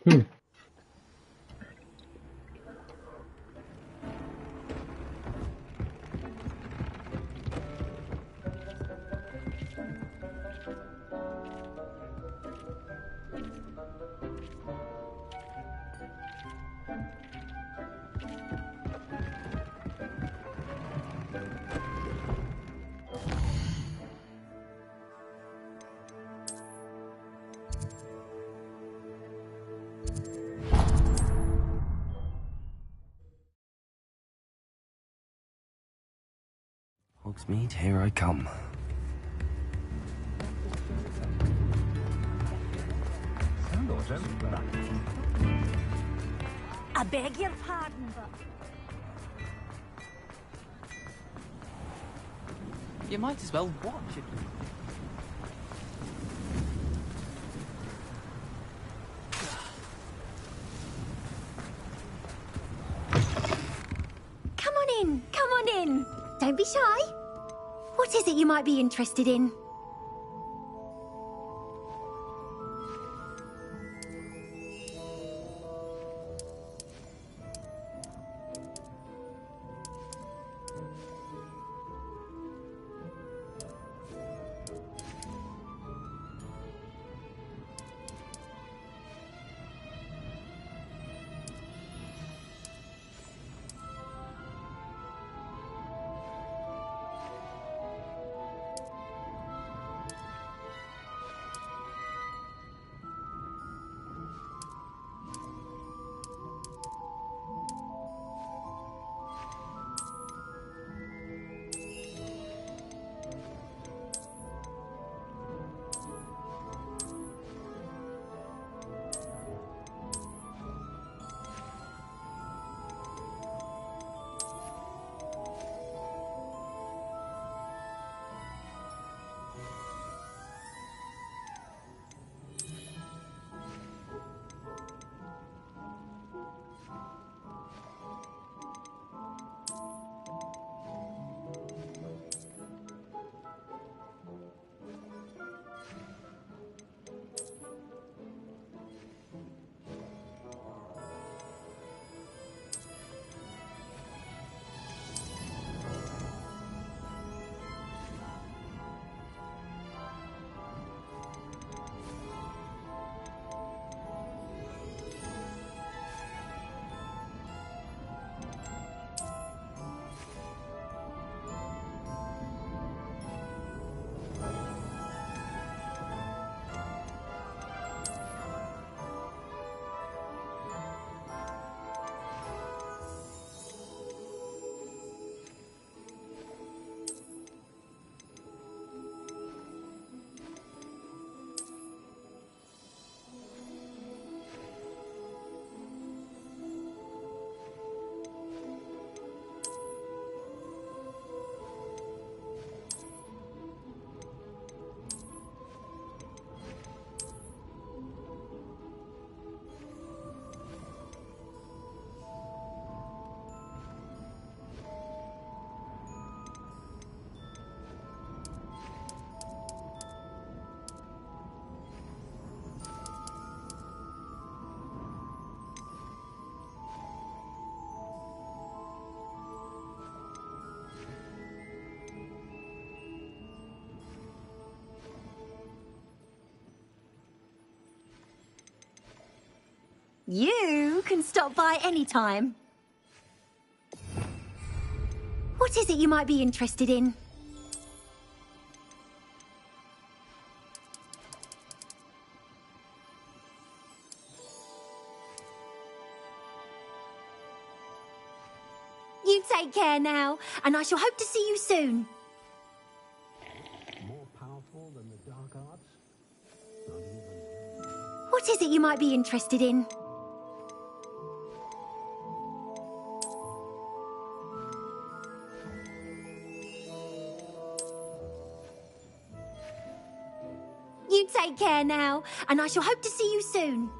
Hmm. Hogsmeade, here I come. I beg your pardon, but... You might as well watch it. Come on in, come on in. Don't be shy. What is it you might be interested in? You can stop by any time. What is it you might be interested in? You take care now, and I shall hope to see you soon. More powerful than the dark arts? Not even. What is it you might be interested in? You take care now, and I shall hope to see you soon.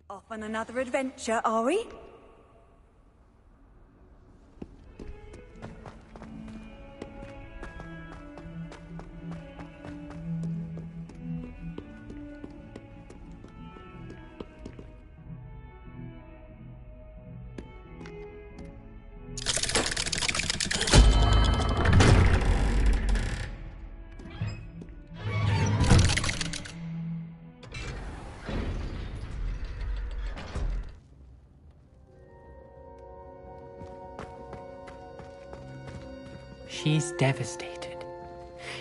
Off on another adventure, are we? She's devastated.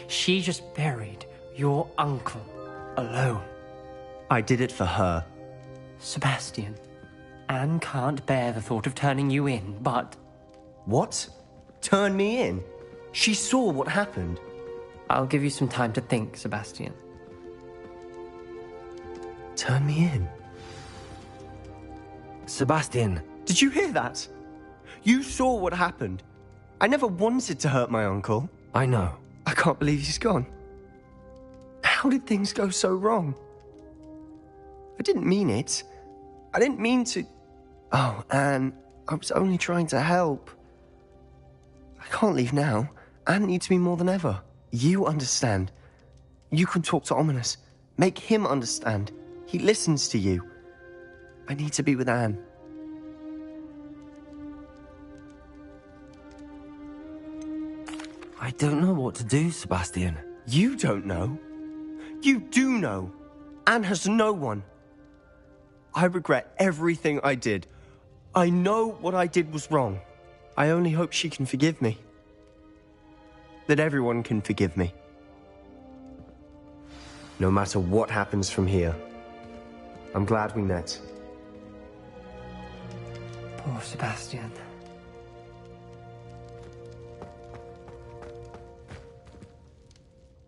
She just buried your uncle alone. I did it for her. Sebastian, Anne can't bear the thought of turning you in, but... What? Turn me in? She saw what happened. I'll give you some time to think, Sebastian. Turn me in? Sebastian. Did you hear that? You saw what happened. I never wanted to hurt my uncle. I know. I can't believe he's gone. How did things go so wrong? I didn't mean it. I didn't mean to... Oh, Anne, I was only trying to help. I can't leave now. Anne needs me more than ever. You understand. You can talk to Ominous. Make him understand. He listens to you. I need to be with Anne. I don't know what to do, Sebastian. You don't know. You do know. Anne has no one. I regret everything I did. I know what I did was wrong. I only hope she can forgive me. That everyone can forgive me. No matter what happens from here, I'm glad we met. Poor Sebastian.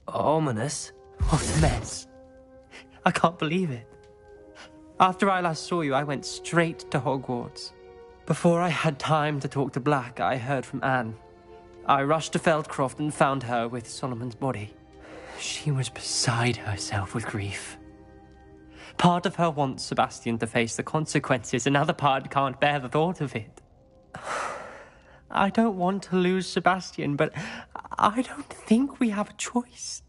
Ominous? What a mess. I can't believe it. After I last saw you, I went straight to Hogwarts. Before I had time to talk to Black, I heard from Anne. I rushed to Feldcroft and found her with Solomon's body. She was beside herself with grief. Part of her wants Sebastian to face the consequences, another part can't bear the thought of it. I don't want to lose Sebastian, but I don't think we have a choice.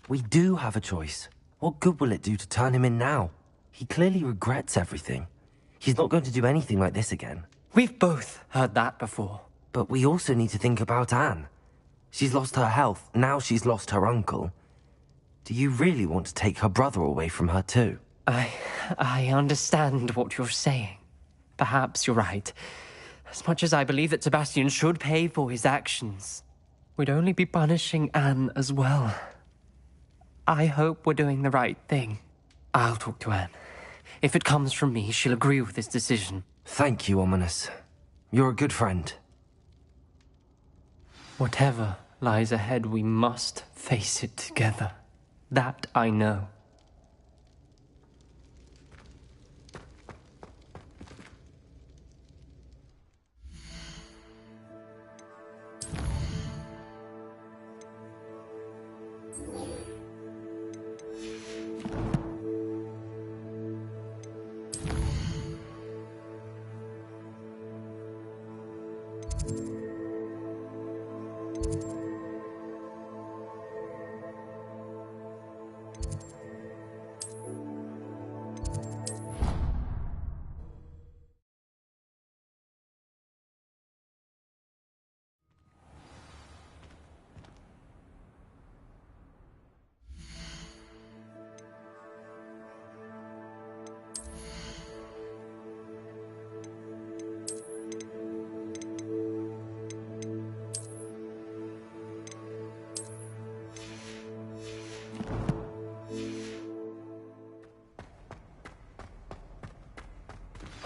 We do have a choice. What good will it do to turn him in now? He clearly regrets everything. He's not going to do anything like this again. We've both heard that before. But we also need to think about Anne. She's lost her health, now she's lost her uncle. Do you really want to take her brother away from her too? I understand what you're saying. Perhaps you're right. As much as I believe that Sebastian should pay for his actions, we'd only be punishing Anne as well. I hope we're doing the right thing. I'll talk to Anne. If it comes from me, she'll agree with this decision. Thank you, Ominous. You're a good friend. Whatever lies ahead, we must face it together. That I know.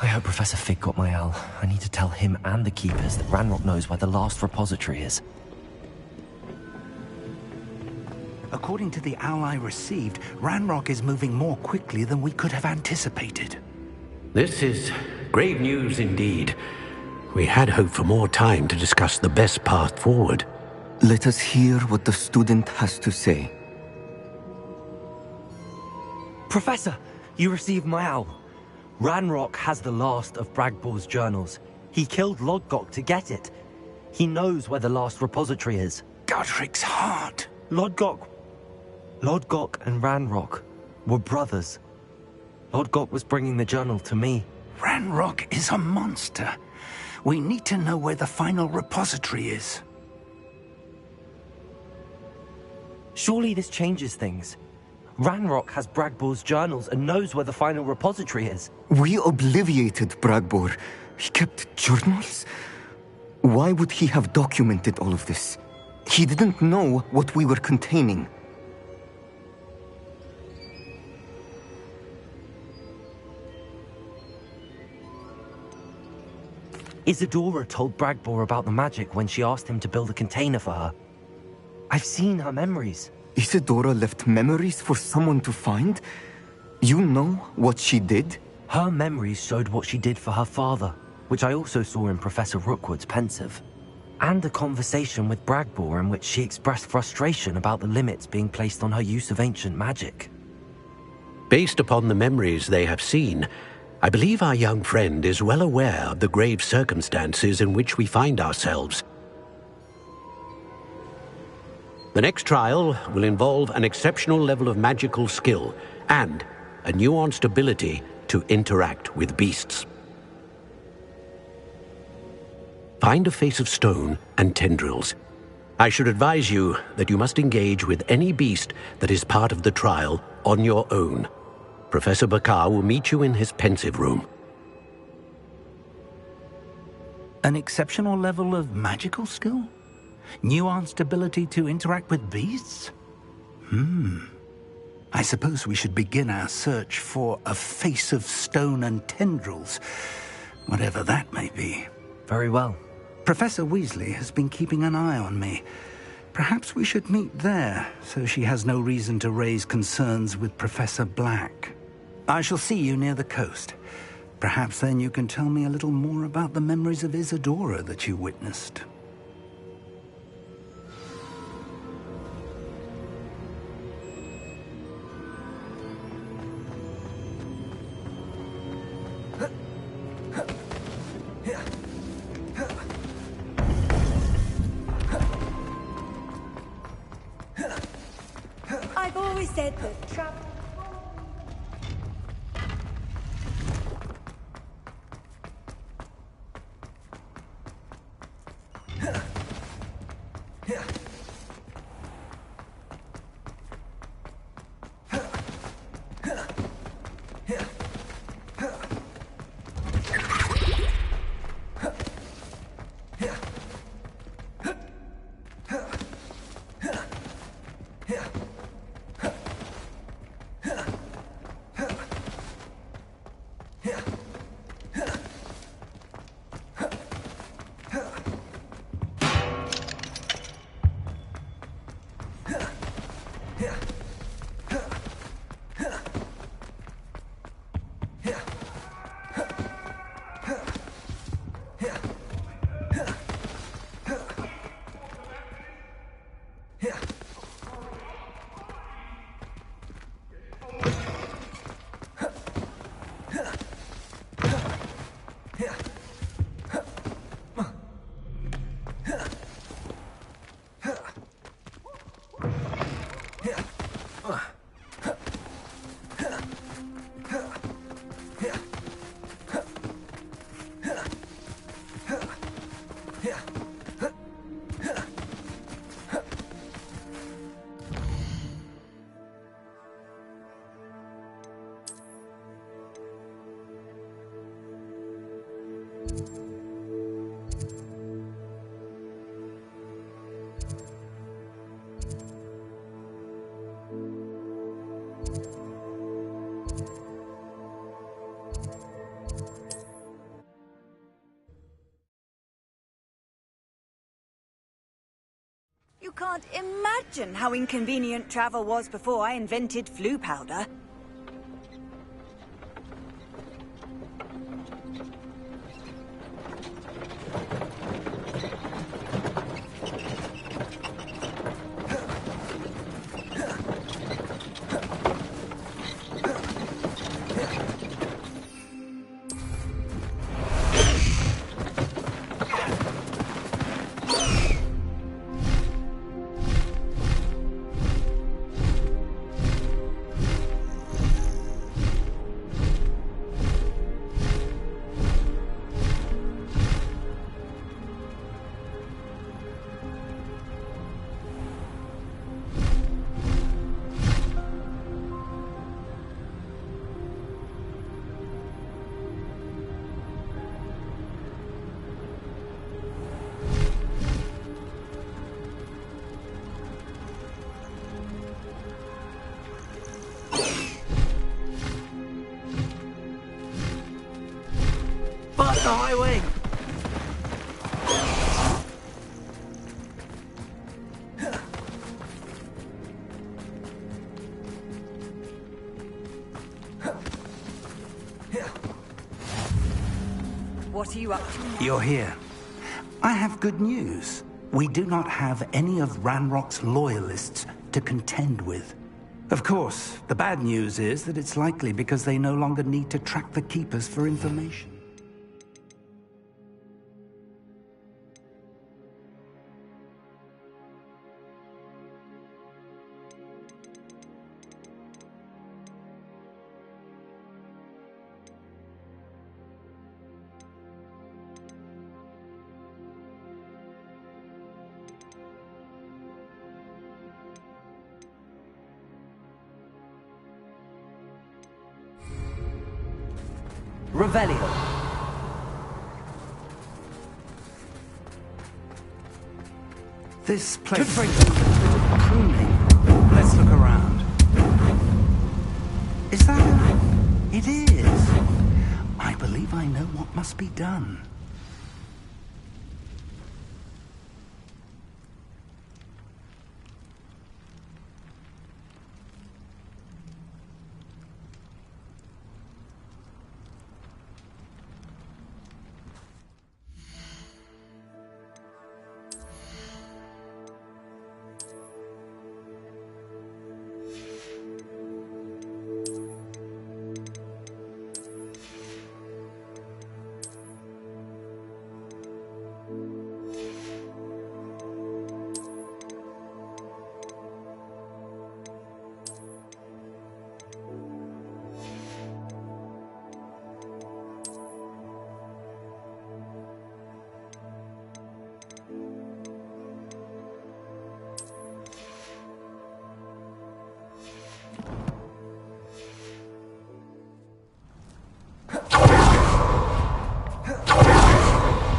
I hope Professor Fig got my L. I need to tell him and the Keepers that Ranrock knows where the last repository is. According to the owl I received, Ranrock is moving more quickly than we could have anticipated. This is grave news indeed. We had hoped for more time to discuss the best path forward. Let us hear what the student has to say. Professor, you received my owl. Ranrock has the last of Bragbor's journals. He killed Lodgok to get it. He knows where the last repository is. Godric's heart. Lodgok and Ranrock were brothers. Lodgok was bringing the journal to me. Ranrock is a monster. We need to know where the final repository is. Surely this changes things. Ranrock has Bragbor's journals and knows where the final repository is. We obliviated Bragbor. He kept journals? Why would he have documented all of this? He didn't know what we were containing. Isadora told Bragbor about the magic when she asked him to build a container for her. I've seen her memories. Isadora left memories for someone to find? You know what she did? Her memories showed what she did for her father, which I also saw in Professor Rookwood's pensive. And a conversation with Bragbor in which she expressed frustration about the limits being placed on her use of ancient magic. Based upon the memories they have seen, I believe our young friend is well aware of the grave circumstances in which we find ourselves. The next trial will involve an exceptional level of magical skill and a nuanced ability to interact with beasts. Find a face of stone and tendrils. I should advise you that you must engage with any beast that is part of the trial on your own. Professor Bakar will meet you in his pensive room. An exceptional level of magical skill? Nuanced ability to interact with beasts? I suppose we should begin our search for a face of stone and tendrils, whatever that may be. Very well. Professor Weasley has been keeping an eye on me. Perhaps we should meet there, so she has no reason to raise concerns with Professor Black. I shall see you near the coast. Perhaps then you can tell me a little more about the memories of Isadora that you witnessed. I've always said that travel... can't imagine how inconvenient travel was before I invented flu powder. Bust the highway! What are you up to? You're here. I have good news. We do not have any of Ranrock's loyalists to contend with. Of course, the bad news is that it's likely because they no longer need to track the Keepers for information. Revelio. This place needs a bit of pruning. Let's look around. Is that a... It is. I believe I know what must be done.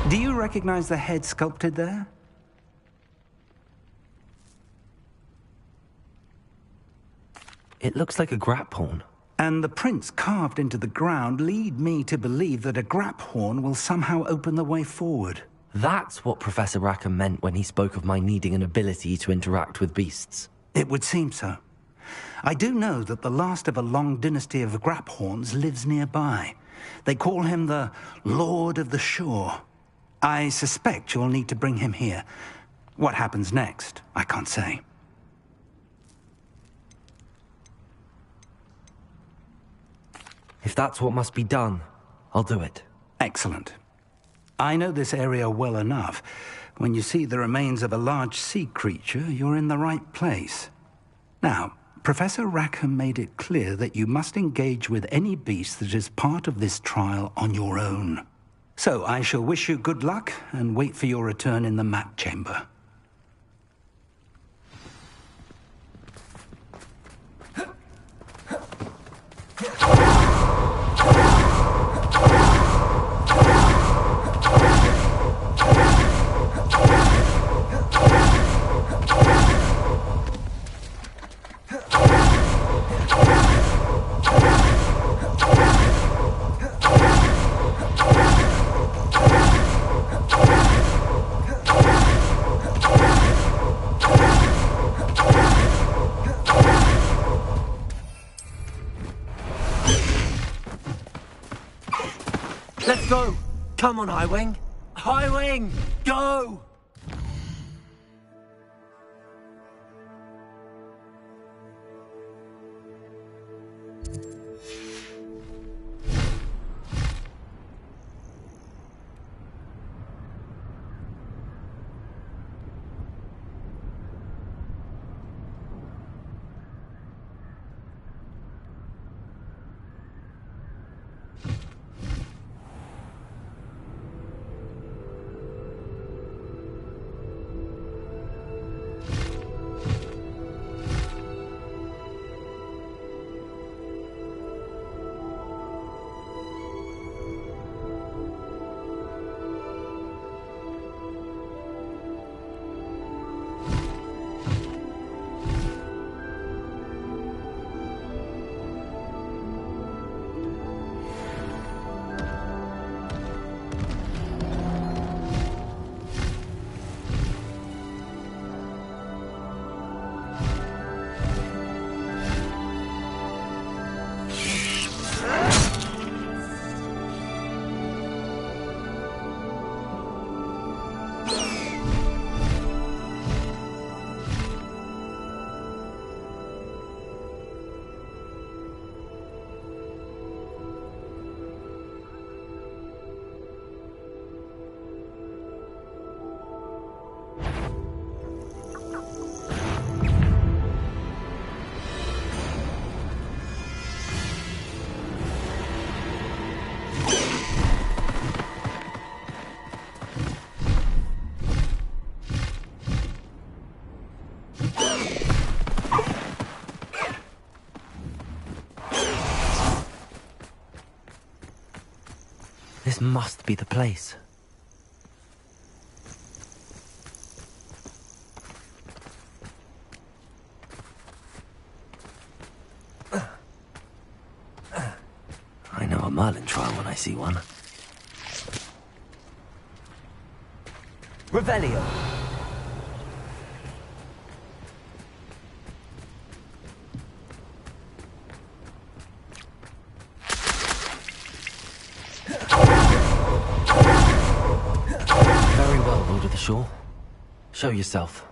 Do you recognize the head sculpted there? It looks like a graphorn. And the prints carved into the ground lead me to believe that a graphorn will somehow open the way forward. That's what Professor Rackham meant when he spoke of my needing an ability to interact with beasts. It would seem so. I do know that the last of a long dynasty of graphorns lives nearby. They call him the Lord of the Shore. I suspect you'll need to bring him here. What happens next, I can't say. If that's what must be done, I'll do it. Excellent. I know this area well enough. When you see the remains of a large sea creature, you're in the right place. Now, Professor Rackham made it clear that you must engage with any beast that is part of this trial on your own. So I shall wish you good luck and wait for your return in the map chamber. Let's go! Come on, Highwing! Highwing! Go! This must be the place. I know a Merlin trial when I see one. Revelio. Very well, Lord of the Shore. Show yourself.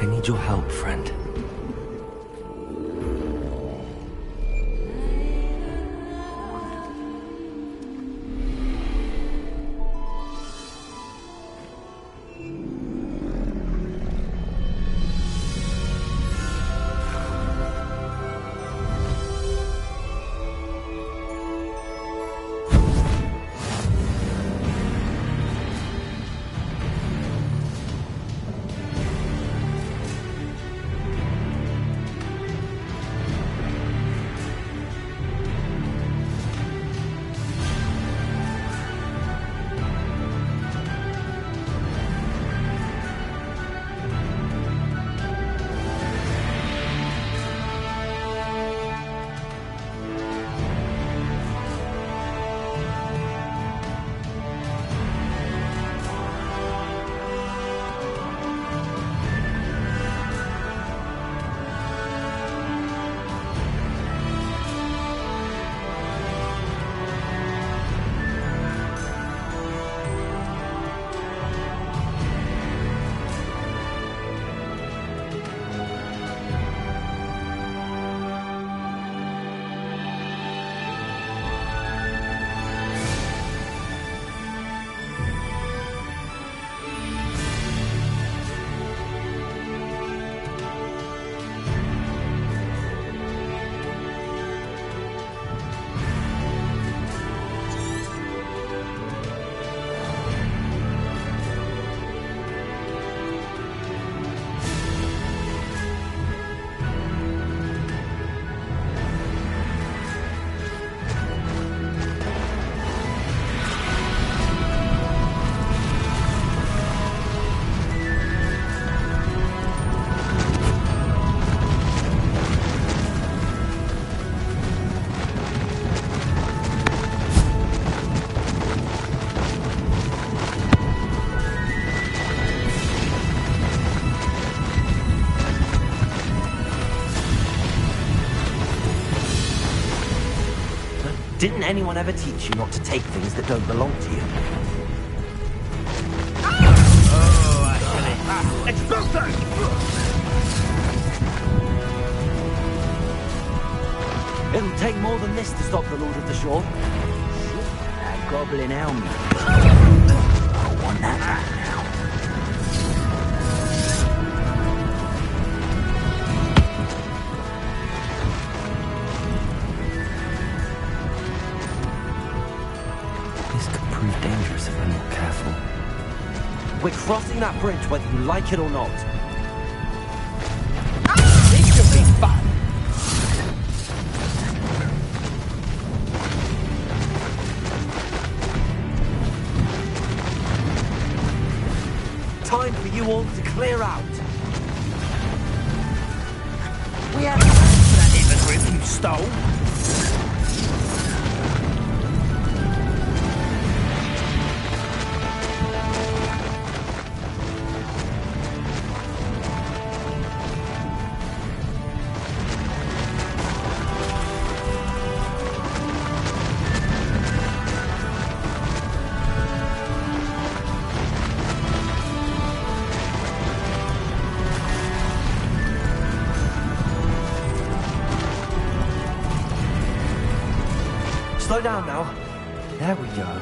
I need your help, friend. Didn't anyone ever teach you not to take things that don't belong to you? It'll take more than this to stop the Lord of the Shore. That goblin helmet. I want that back now. This could prove dangerous if we're not careful. We're crossing that bridge whether you like it or not. This should be fun. Time for you all to clear out. We have that immigrant you stole. Slow down now. There we go.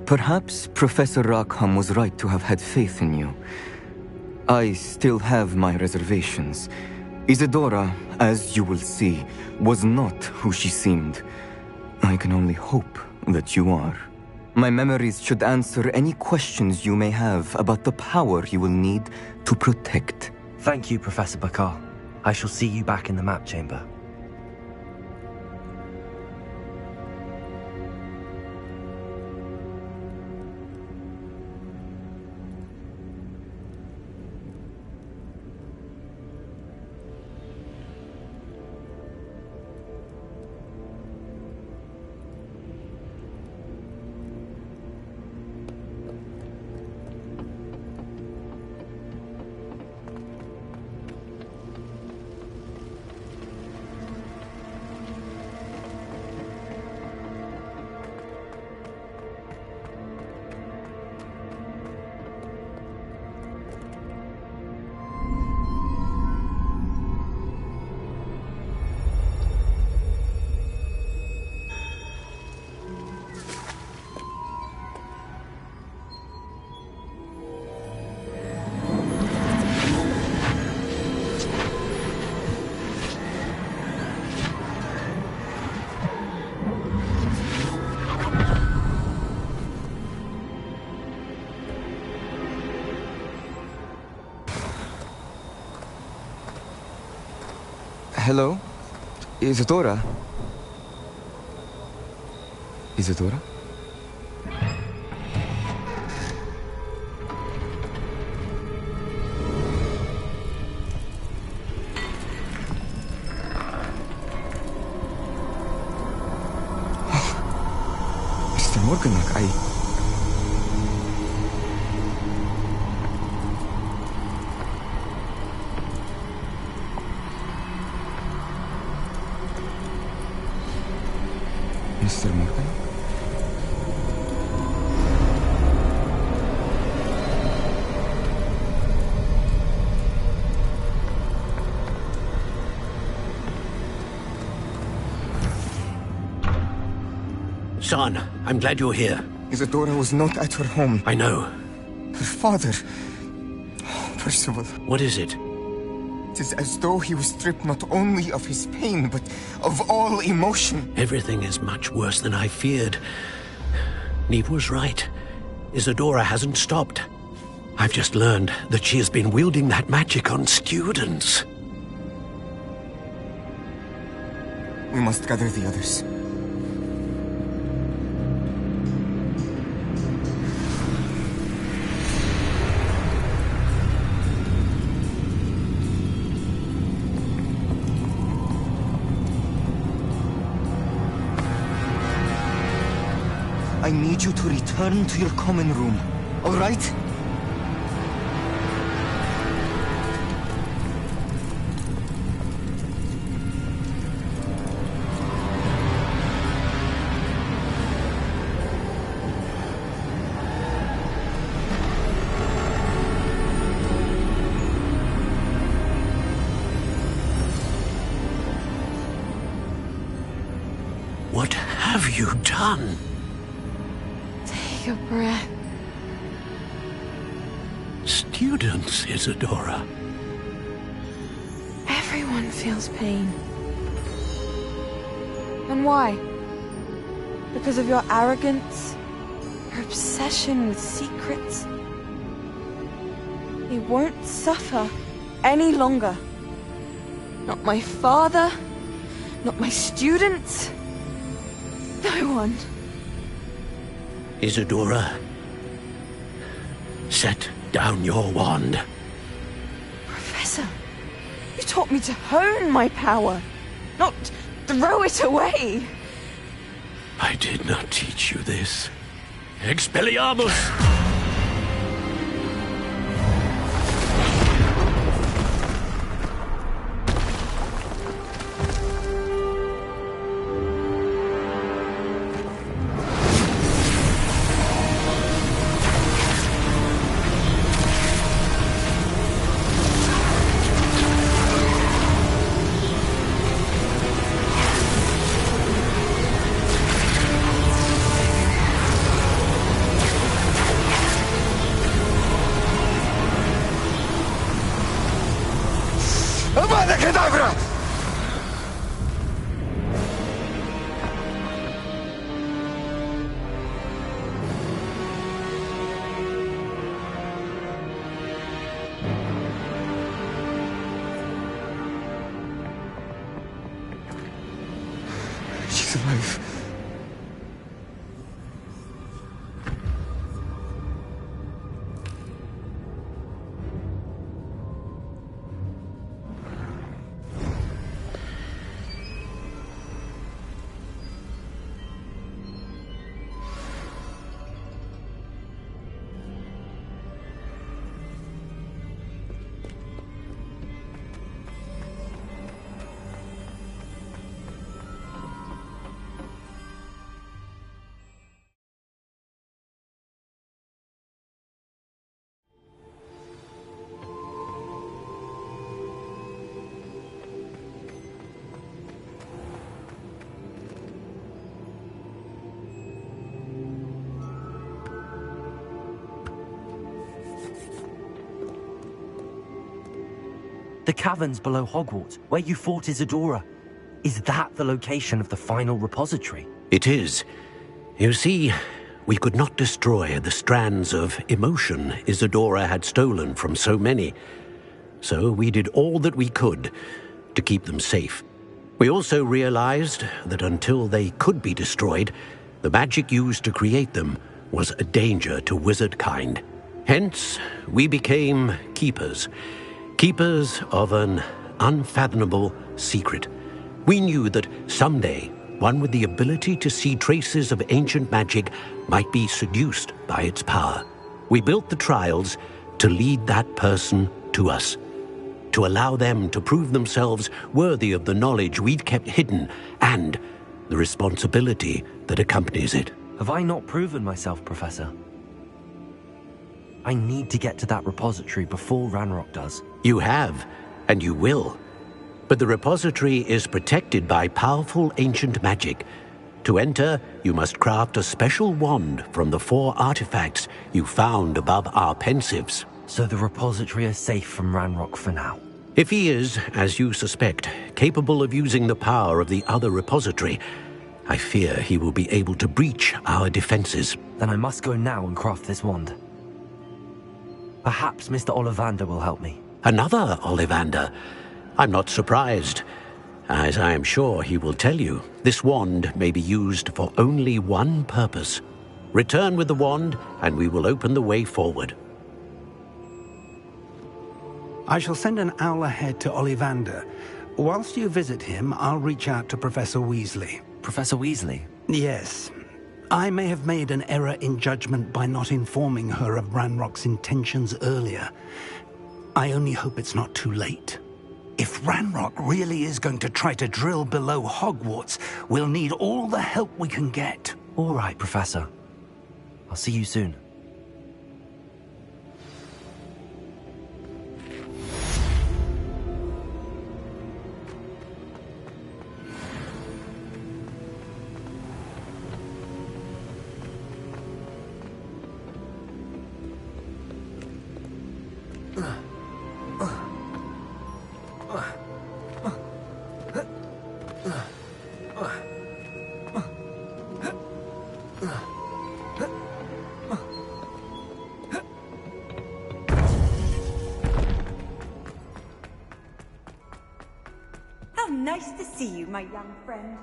Perhaps Professor Rackham was right to have had faith in you. I still have my reservations. Isadora, as you will see, was not who she seemed. I can only hope that you are. My memories should answer any questions you may have about the power you will need to protect. Thank you, Professor Bakar. I shall see you back in the map chamber. Hello? Isadora? Isadora? Mr. Morganach, Mr. Morgan? Son, I'm glad you're here. Isadora was not at her home. I know. Her father... Percival. What is it? It is as though he was stripped not only of his pain, but of all emotion. Everything is much worse than I feared. Neve was right. Isadora hasn't stopped. I've just learned that she has been wielding that magic on students. We must gather the others. I need you to return to your common room, all right? What have you done? Take a breath. Students, Isadora. Everyone feels pain. And why? Because of your arrogance? Your obsession with secrets? He won't suffer any longer. Not my father, not my students, no one. Isadora, set down your wand. Professor, you taught me to hone my power, not throw it away. I did not teach you this. Expelliarmus! Avada Kedavra! She's alive. The caverns below Hogwarts, where you fought Isadora. Is that the location of the final repository? It is. You see, we could not destroy the strands of emotion Isadora had stolen from so many. So we did all that we could to keep them safe. We also realized that until they could be destroyed, the magic used to create them was a danger to wizard kind. Hence, we became keepers. Keepers of an unfathomable secret. We knew that someday, one with the ability to see traces of ancient magic might be seduced by its power. We built the trials to lead that person to us, to allow them to prove themselves worthy of the knowledge we'd kept hidden and the responsibility that accompanies it. Have I not proven myself, Professor? I need to get to that repository before Ranrock does. You have, and you will. But the repository is protected by powerful ancient magic. To enter, you must craft a special wand from the 4 artifacts you found above our pensives. So the repository is safe from Ranrock for now? If he is, as you suspect, capable of using the power of the other repository, I fear he will be able to breach our defenses. Then I must go now and craft this wand. Perhaps Mr. Ollivander will help me. Another Ollivander? I'm not surprised. As I am sure he will tell you, this wand may be used for only one purpose. Return with the wand, and we will open the way forward. I shall send an owl ahead to Ollivander. Whilst you visit him, I'll reach out to Professor Weasley. Professor Weasley? Yes. I may have made an error in judgment by not informing her of Ranrock's intentions earlier. I only hope it's not too late. If Ranrock really is going to try to drill below Hogwarts, we'll need all the help we can get. All right, Professor. I'll see you soon. How nice to see you, my young friend.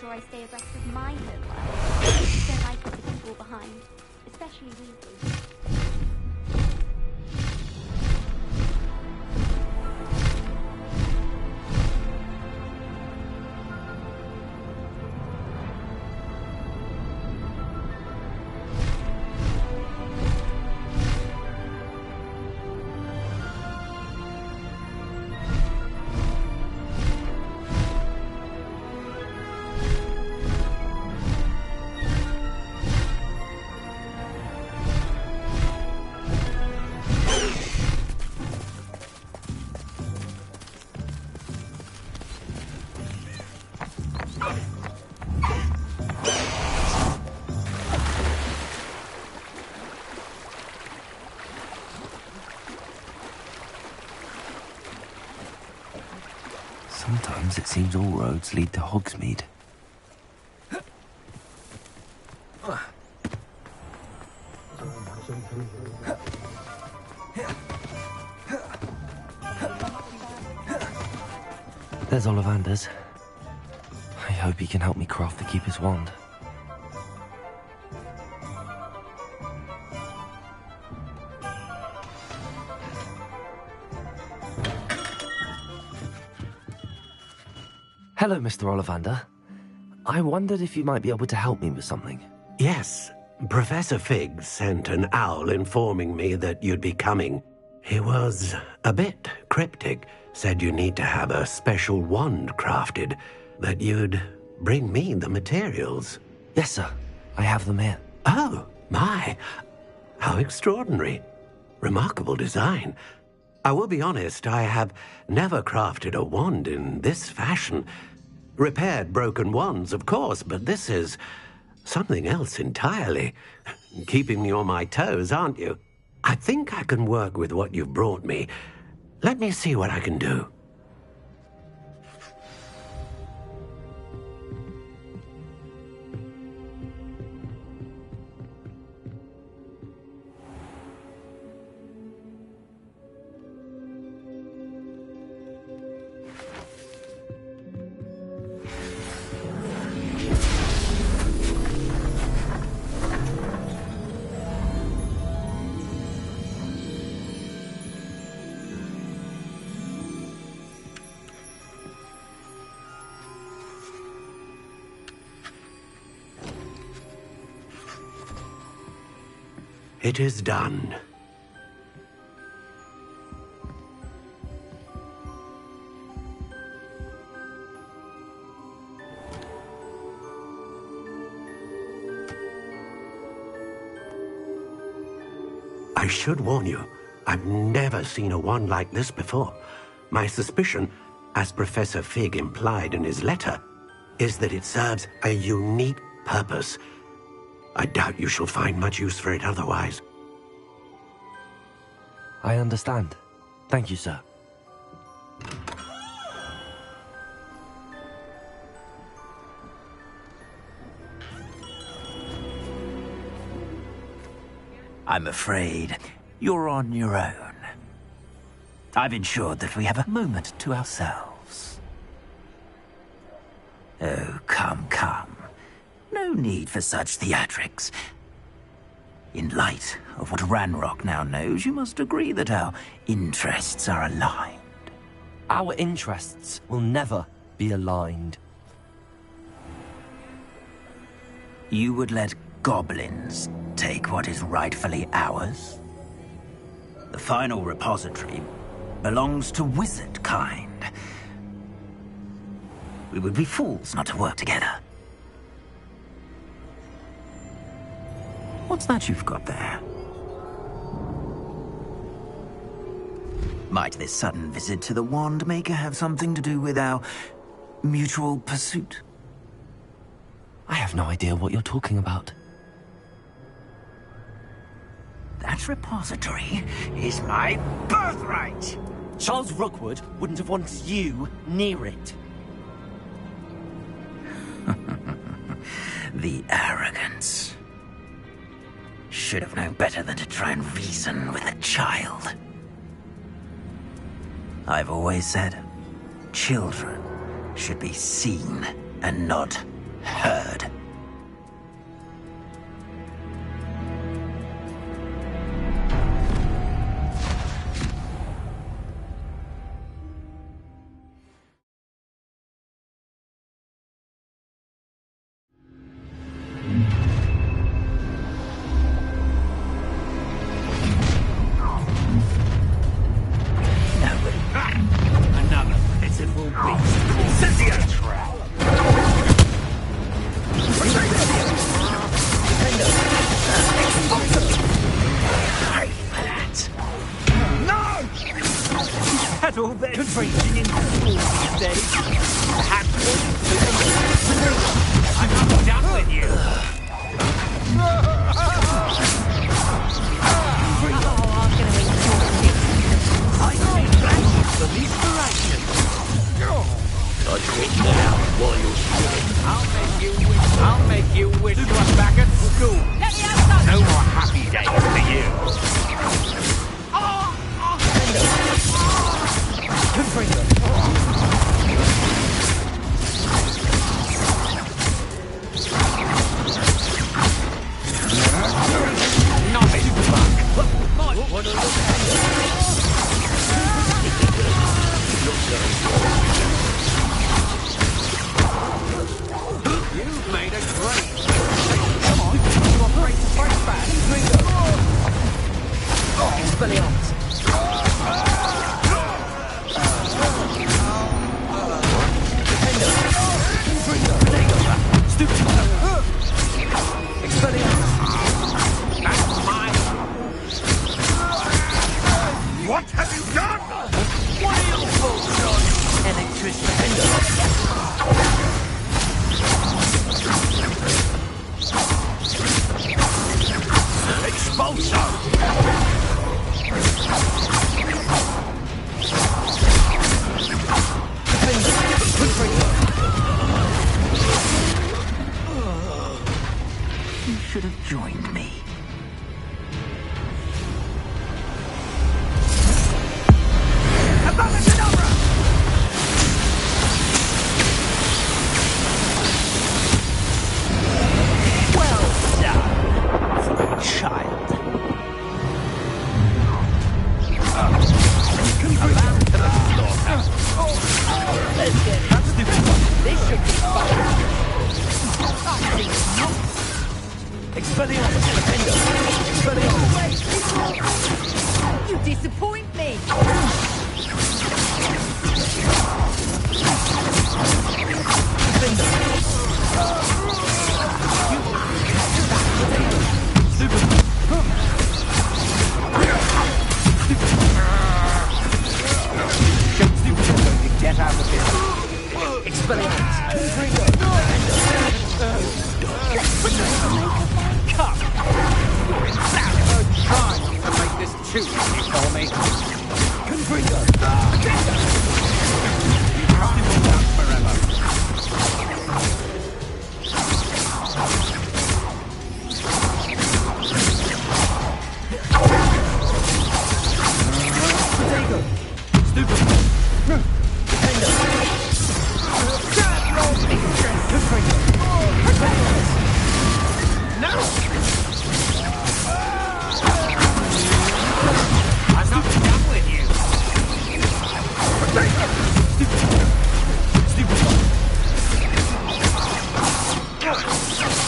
sure I stay abreast of my homework. Don't like it to fall behind, especially Weasley. Sometimes it seems all roads lead to Hogsmeade. There's Ollivander's. I hope he can help me craft the Keeper's wand. Hello, Mr. Ollivander. I wondered if you might be able to help me with something. Yes, Professor Fig sent an owl informing me that you'd be coming. He was a bit cryptic, said you need to have a special wand crafted, that you'd bring me the materials. Yes, sir. I have them here. Oh, my. How extraordinary. Remarkable design. I will be honest, I have never crafted a wand in this fashion. Repaired broken wands, of course, but this is something else entirely. Keeping me on my toes, aren't you? I think I can work with what you've brought me. Let me see what I can do. It is done. I should warn you, I've never seen a wand like this before. My suspicion, as Professor Fig implied in his letter, is that it serves a unique purpose. I doubt you shall find much use for it otherwise. I understand. Thank you, sir. I'm afraid you're on your own. I've ensured that we have a moment to ourselves. Oh, come, come. No need for such theatrics. In light of what Ranrock now knows, you must agree that our interests are aligned. Our interests will never be aligned. You would let goblins take what is rightfully ours? The final repository belongs to wizard kind. We would be fools not to work together. What's that you've got there? Might this sudden visit to the Wand Maker have something to do with our mutual pursuit? I have no idea what you're talking about. That repository is my birthright! Charles Rookwood wouldn't have wanted you near it. The arrogance. Should have known better than to try and reason with a child. I've always said, children should be seen and not Heard. Another pitiful beast. Sentient trap. Had all their training in school these days. I'm not done with you. The least variety. I quit now while you're still. I'll make you wish you were back at school. No more happy days for you. Novice buck. Might want to look You've made a great mistake. Come on, you operate to fight back. Expelliarmus. Stupid. Expelliarmus. That's mine. What have you done? What are your faults, John? Electric defender. Expulso! You should have joined me. Well done for a child. Around to the slaughter. Let's get that stupid one. This should be fun. I think not. Expelliarmus, defender. Expelliarmus. You disappoint me. Get out of here. Expelliarmus. Come. You're in third trying to make this too easy for me. Confringo. You probably won't last forever. Potato. Stupid. I'm not done with you.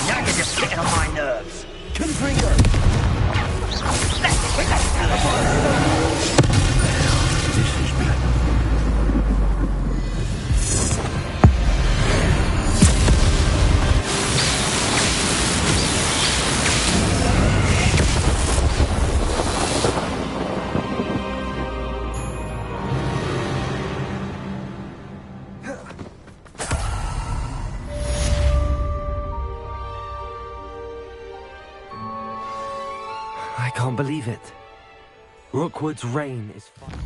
Now you're just getting on my nerves. Confringo. This is me. I can't believe it. Rookwood's reign is finally...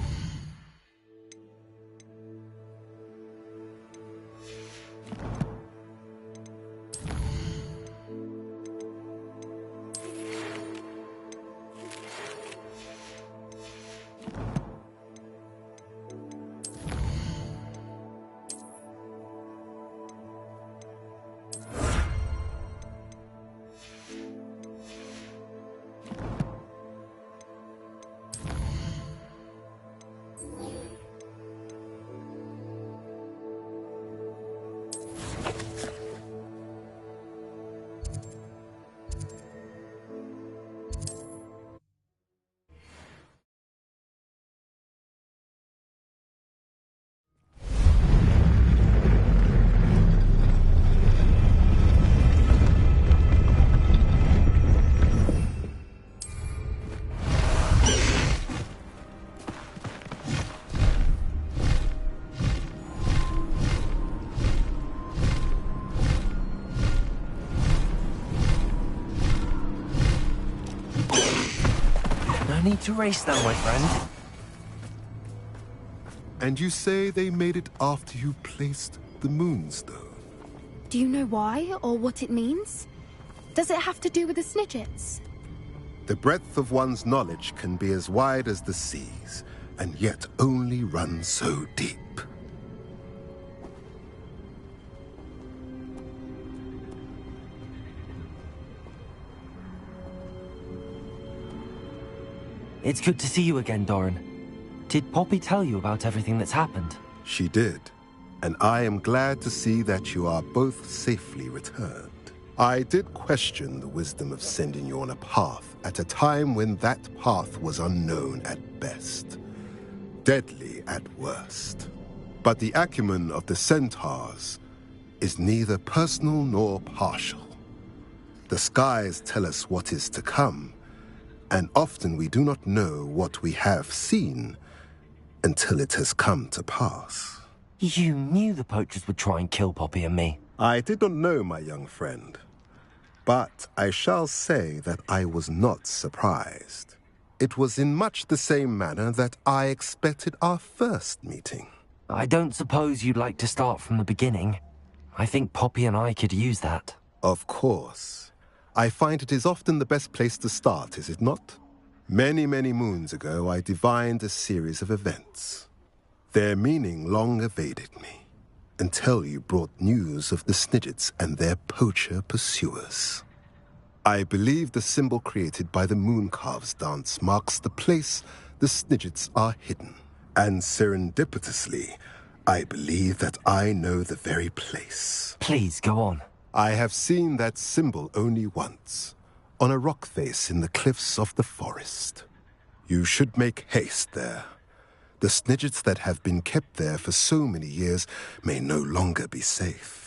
No need to race now, my friend. And you say they made it after you placed the Moonstone? Do you know why, or what it means? Does it have to do with the Snidgets? The breadth of one's knowledge can be as wide as the seas, and yet only run so deep. It's good to see you again, Doran. Did Poppy tell you about everything that's happened? She did, and I am glad to see that you are both safely returned. I did question the wisdom of sending you on a path at a time when that path was unknown at best, deadly at worst. But the acumen of the Centaurs is neither personal nor partial. The skies tell us what is to come, and often we do not know what we have seen until it has come to pass. You knew the poachers would try and kill Poppy and me. I did not know, my young friend. But I shall say that I was not surprised. It was in much the same manner that I expected our first meeting. I don't suppose you'd like to start from the beginning. I think Poppy and I could use that. Of course. I find it is often the best place to start, is it not? Many, many moons ago, I divined a series of events. Their meaning long evaded me, until you brought news of the Snidgets and their poacher pursuers. I believe the symbol created by the Mooncalves dance marks the place the Snidgets are hidden. And serendipitously, I believe that I know the very place. Please, go on. I have seen that symbol only once, on a rock face in the cliffs of the forest. You should make haste there. The Snidgets that have been kept there for so many years may no longer be safe.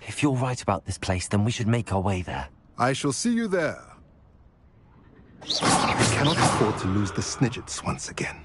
If you're right about this place, then we should make our way there. I shall see you there. I cannot afford to lose the Snidgets once again.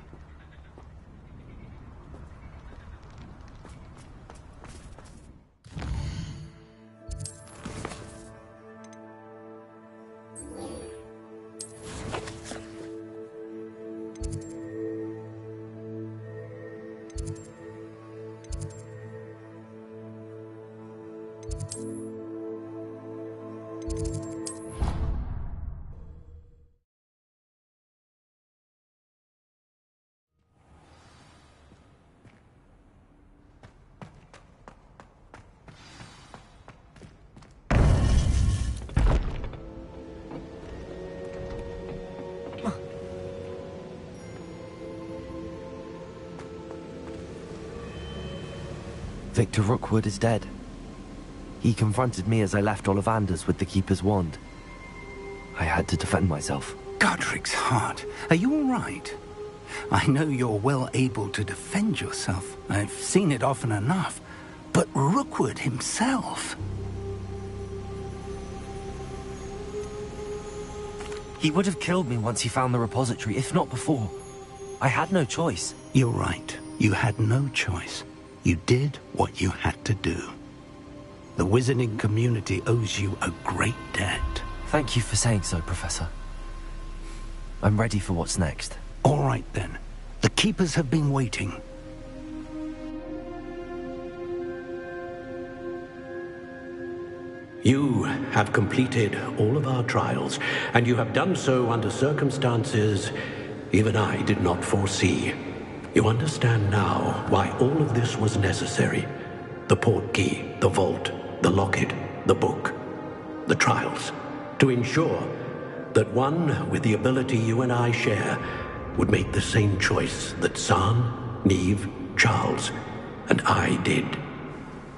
Victor Rookwood is dead. He confronted me as I left Ollivander's with the Keeper's wand. I had to defend myself. Godric's heart. Are you all right? I know you're well able to defend yourself. I've seen it often enough. But Rookwood himself... He would have killed me once he found the repository, if not before. I had no choice. You're right. You had no choice. You did what you had to do. The wizarding community owes you a great debt. Thank you for saying so, Professor. I'm ready for what's next. All right, then. The Keepers have been waiting. You have completed all of our trials, and you have done so under circumstances even I did not foresee. You understand now why all of this was necessary. The portkey, the vault, the locket, the book, the trials. To ensure that one with the ability you and I share would make the same choice that Zahn, Neve, Charles, and I did.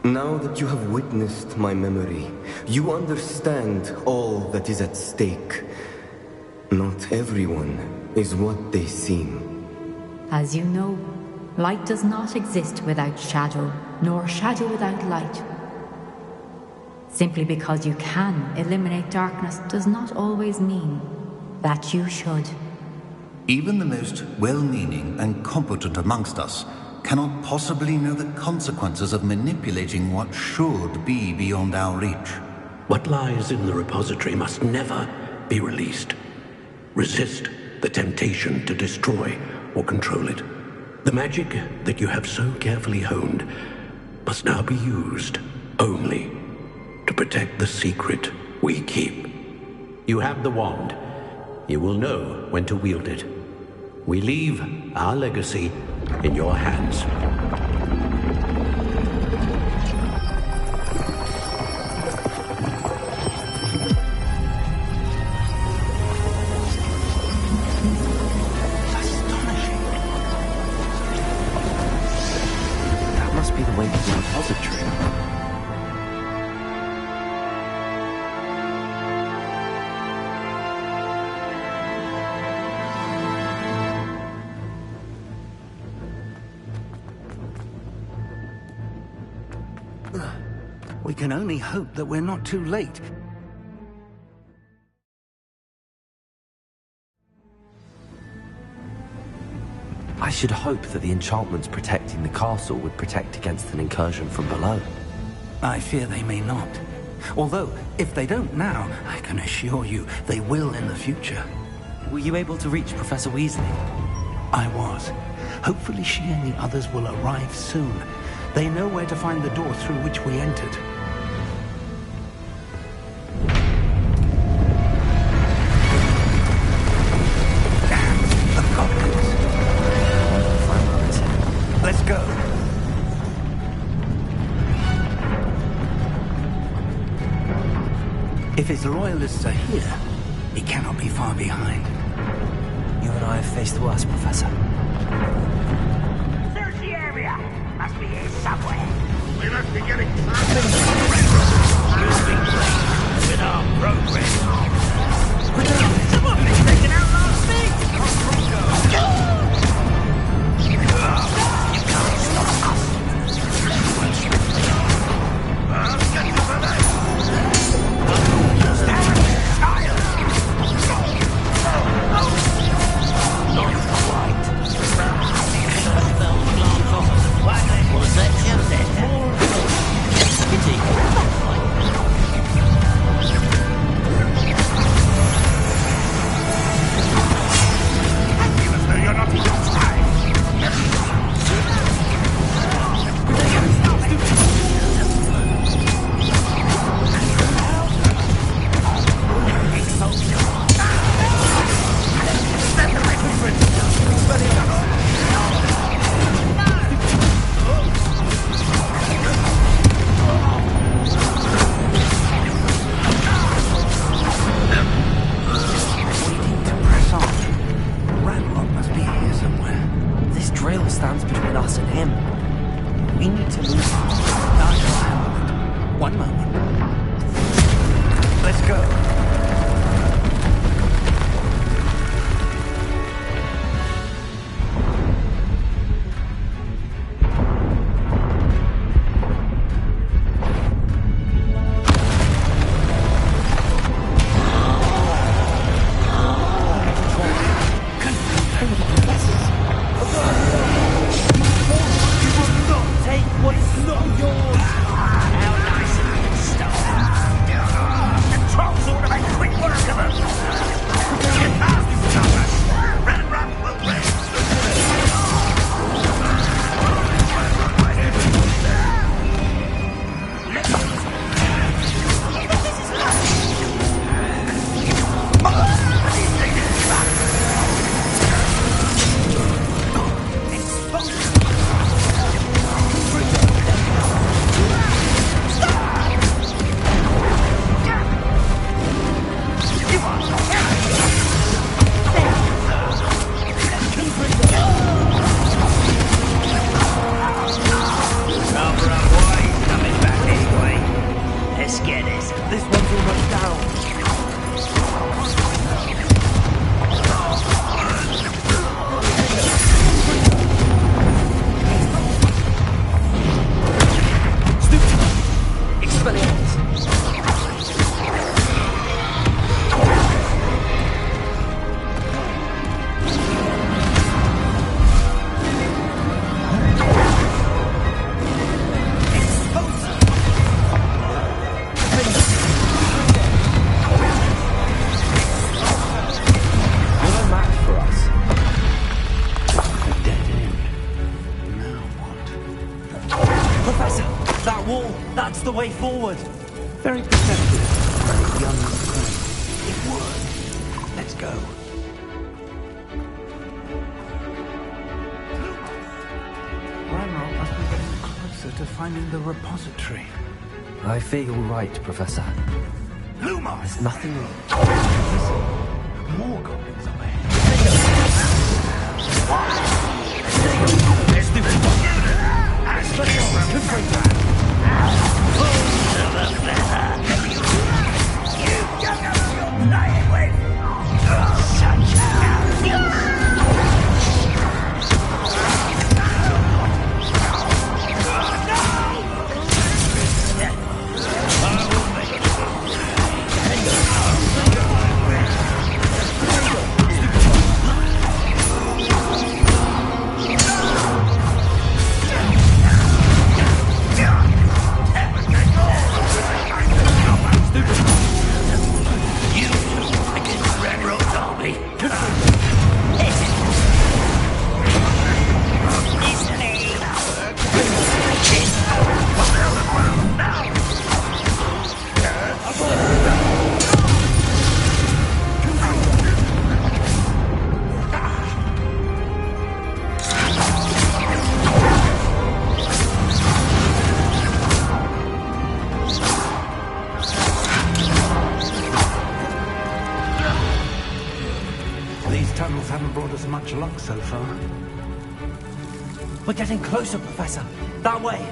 Now that you have witnessed my memory, you understand all that is at stake. Not everyone is what they seem. As you know, Light does not exist without shadow, nor shadow without light. Simply because you can eliminate darkness does not always mean that you should. Even the most well-meaning and competent amongst us cannot possibly know the consequences of manipulating what should be beyond our reach. What lies in the repository must never be released. Resist the temptation to destroy or control it. The magic that you have so carefully honed must now be used only to protect the secret we keep. You have the wand. You will know when to wield it. We leave our legacy in your hands. That must be the way to the repository. We can only hope that we're not too late. I should hope that the enchantments protecting the castle would protect against an incursion from below. I fear they may not. Although, if they don't now, I can assure you they will in the future. Were you able to reach Professor Weasley? I was. Hopefully she and the others will arrive soon. They know where to find the door through which we entered. Let's go. If his loyalists are here, he cannot be far behind. You and I have faced worse, Professor. Search the area. Must be here somewhere. We must be getting You've been playing with our progress. Someone is taking out last thing. You can't stop us. Was that you then? Pity. You're not even trying. Stands between us and him. We need to move. One moment. Let's go. How nice of you to stop. The trolls all wall. That's the way forward. Very perceptive, young friend. It would. Let's go. Ranrock must be getting closer to finding the repository. I fear you're right, Professor. Lumos! There's nothing wrong. More goblins up ahead. Tunnels haven't brought us much luck so far. We're getting closer, Professor. That way.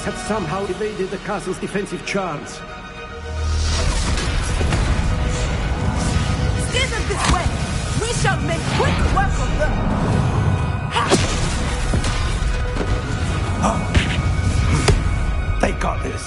Have somehow evaded the castle's defensive charms. Steer them this way! We shall make quick work of them! They got this.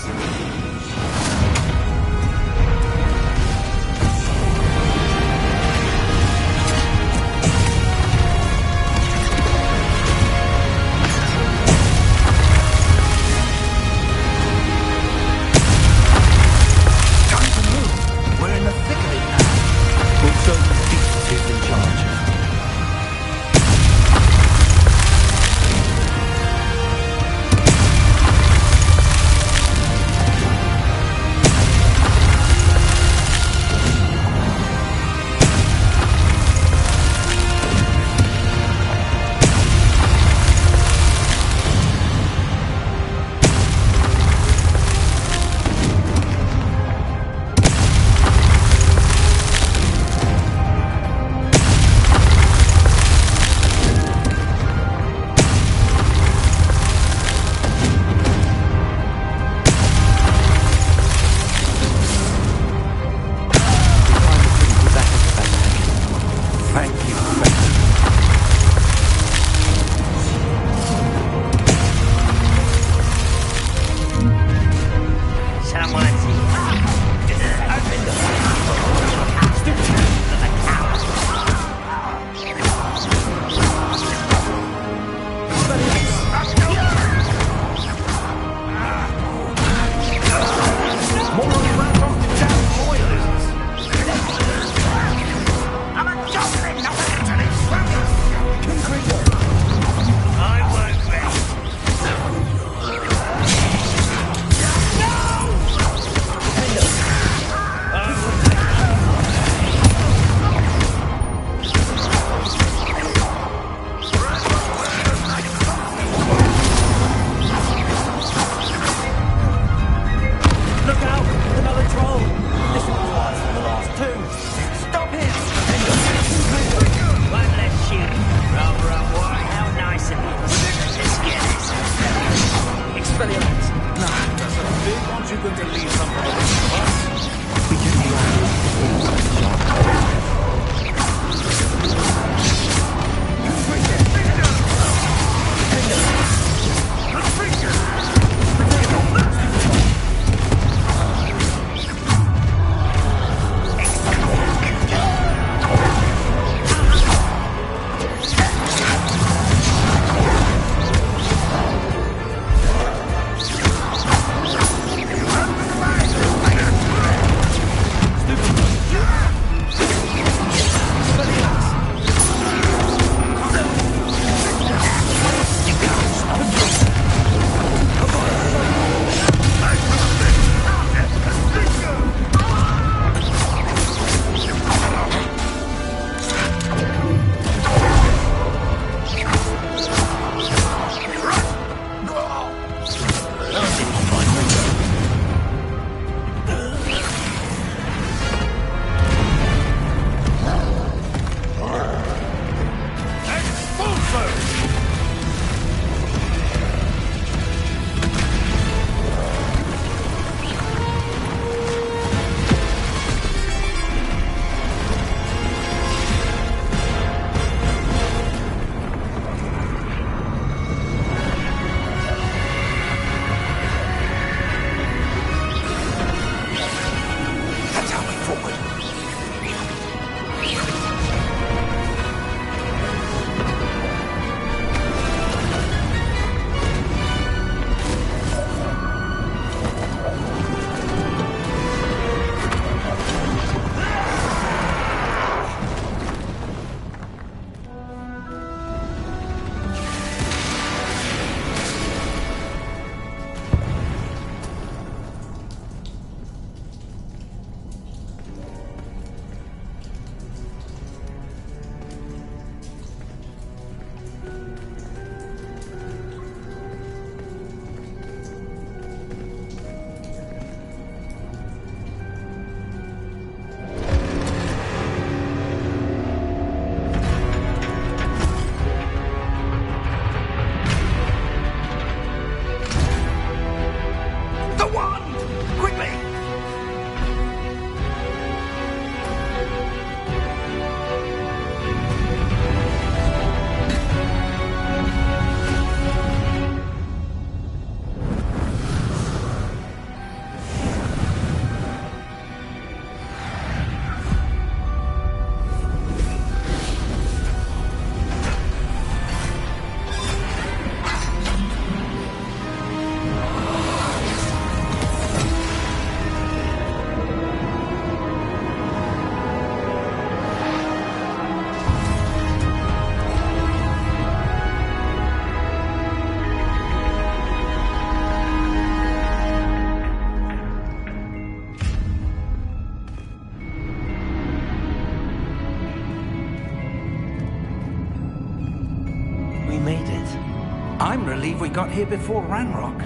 believe we got here before Ranrock.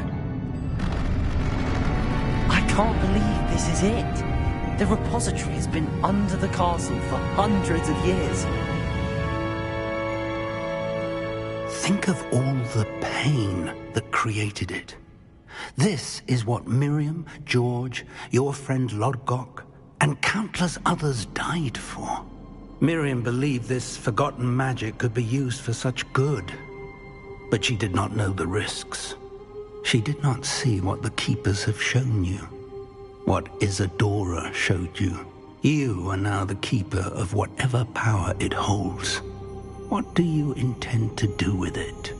I can't believe this is it. The repository has been under the castle for hundreds of years. Think of all the pain that created it. This is what Miriam, George, your friend Lodgok, and countless others died for. Miriam believed this forgotten magic could be used for such good, but she did not know the risks. She did not see what the Keepers have shown you, what Isadora showed you. You are now the Keeper of whatever power it holds. What do you intend to do with it?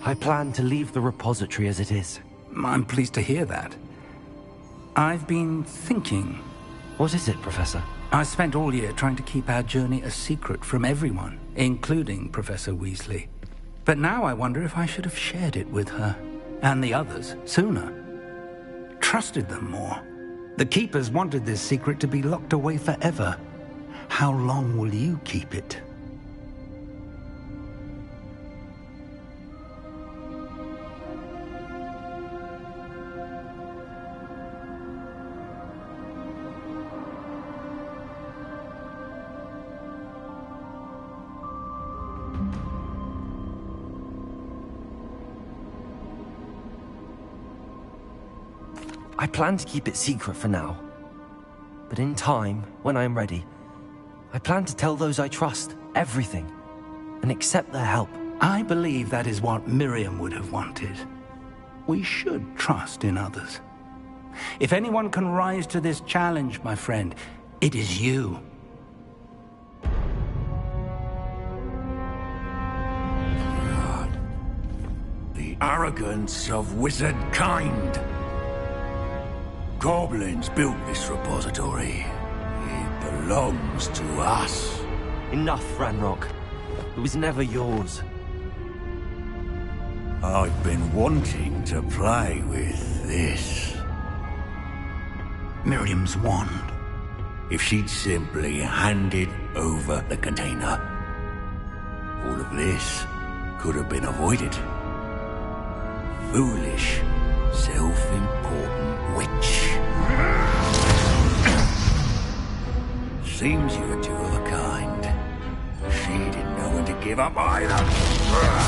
I plan to leave the repository as it is. I'm pleased to hear that. I've been thinking. What is it, Professor? I spent all year trying to keep our journey a secret from everyone, including Professor Weasley. But now I wonder if I should have shared it with her, and the others, sooner. Trusted them more. The Keepers wanted this secret to be locked away forever. How long will you keep it? I plan to keep it secret for now. But in time, when I am ready, I plan to tell those I trust everything and accept their help. I believe that is what Miriam would have wanted. We should trust in others. If anyone can rise to this challenge, my friend, it is you. God. The arrogance of wizard kind. Goblins built this repository. It belongs to us. Enough, Ranrock. It was never yours. I've been wanting to play with this. Miriam's wand. If she'd simply handed over the container, all of this could have been avoided. Foolish, self-important witch. Seems you were two of a kind. She didn't know when to give up either.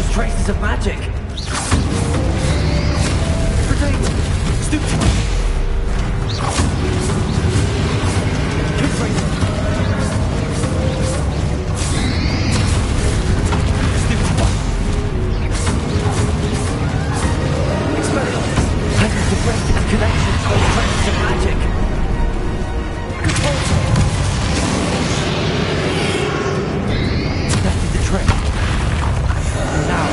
those traces of magic. Rotate! Stoop! Confront! Connection to those traces of magic. That did the trick. Now.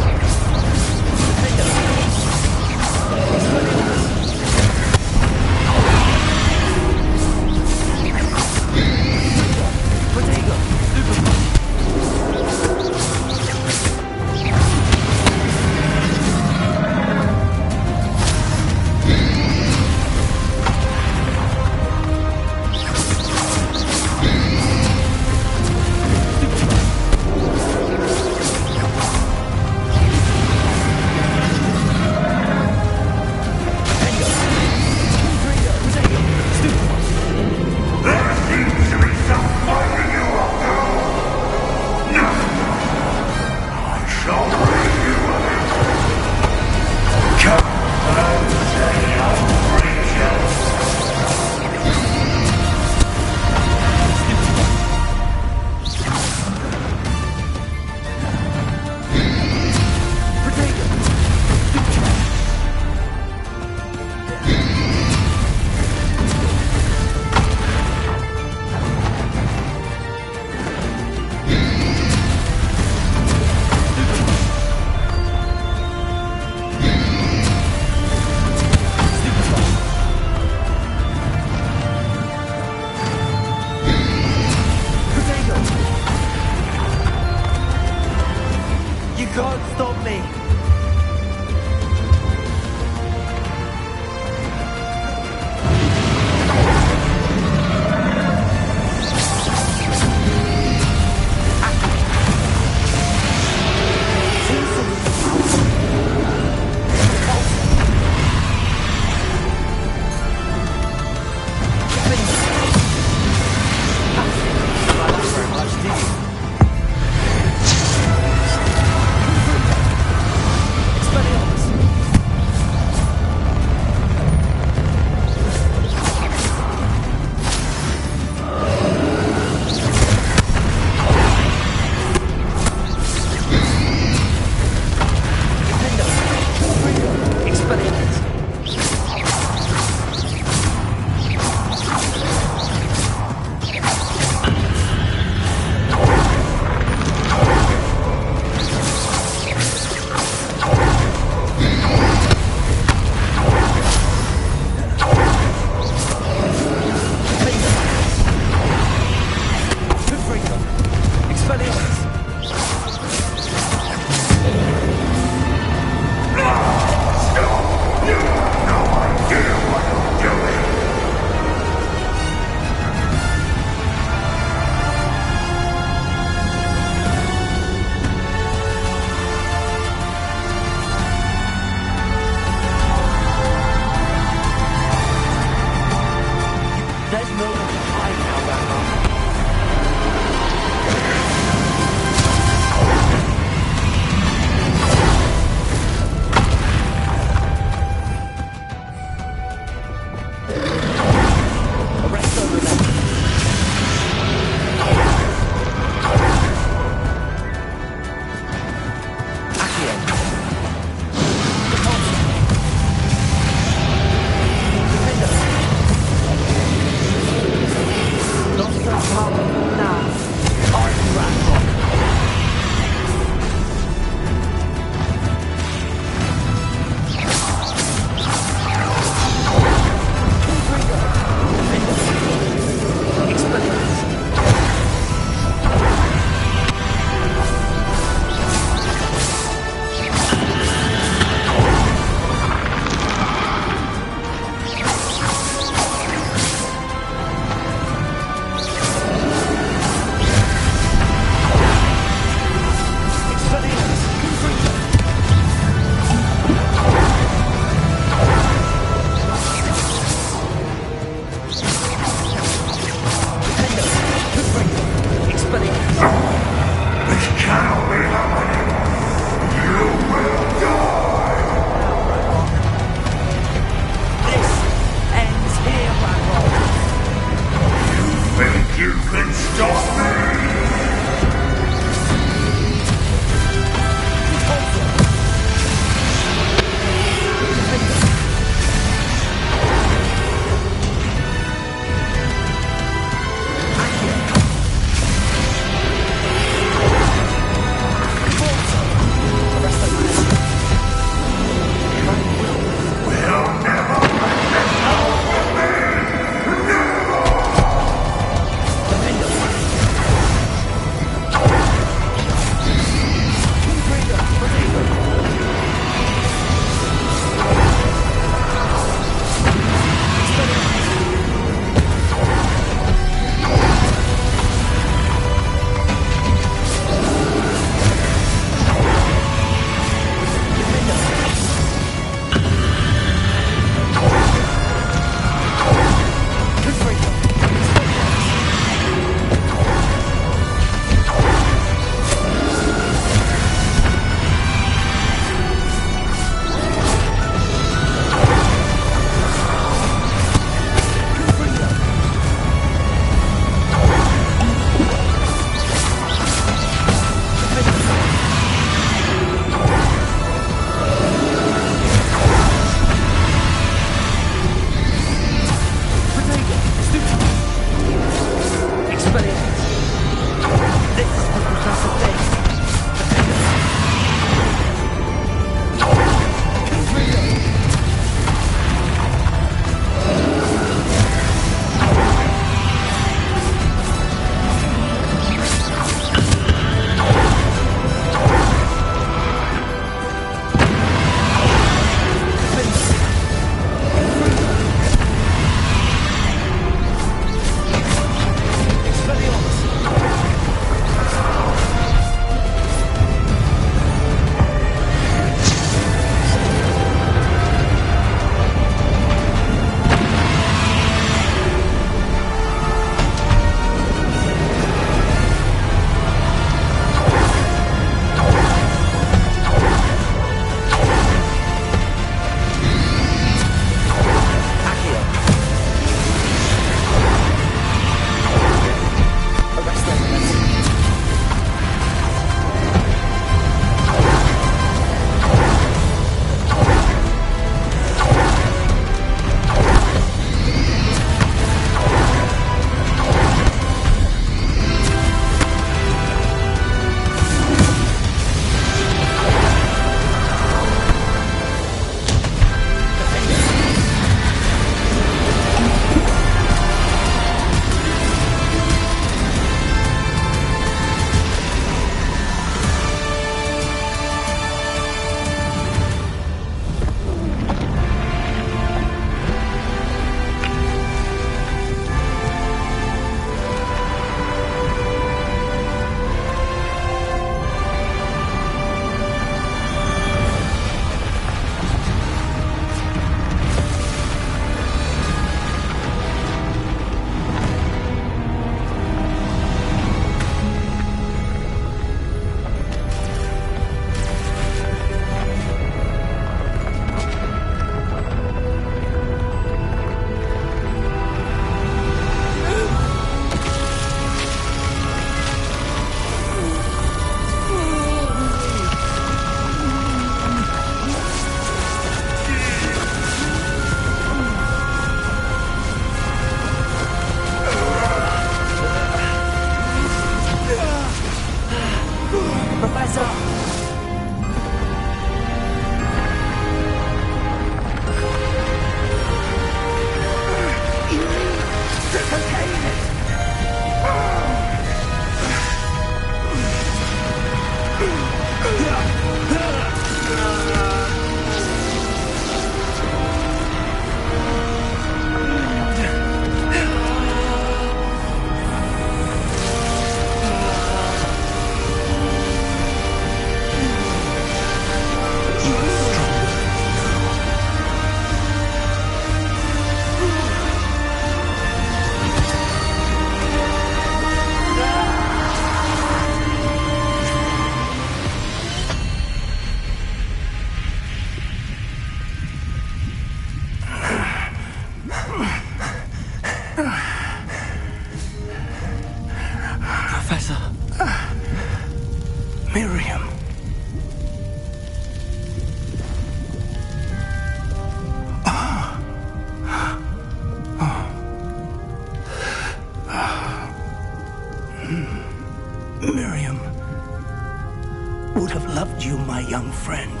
young friend.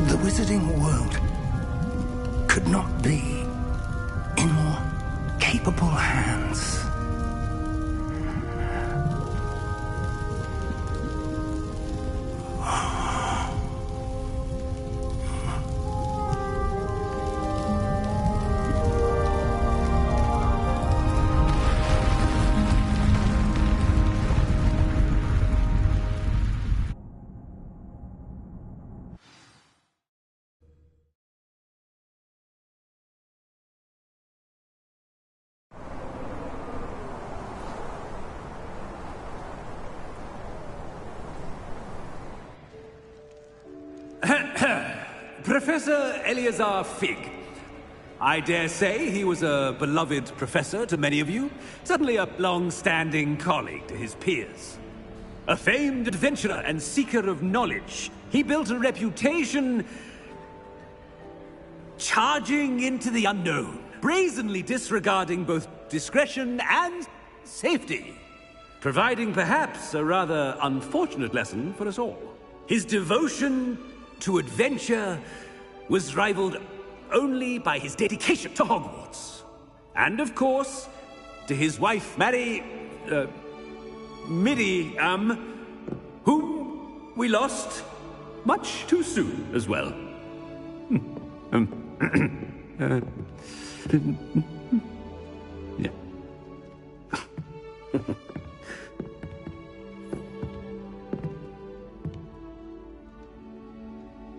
The wizarding world could not be in more capable hands. Professor Eleazar Fig. I dare say he was a beloved professor to many of you, certainly a long-standing colleague to his peers. A famed adventurer and seeker of knowledge, he built a reputation charging into the unknown, brazenly disregarding both discretion and safety, providing perhaps a rather unfortunate lesson for us all. His devotion to adventure was rivaled only by his dedication to Hogwarts. And of course, to his wife, Midi, whom we lost much too soon as well. Yeah.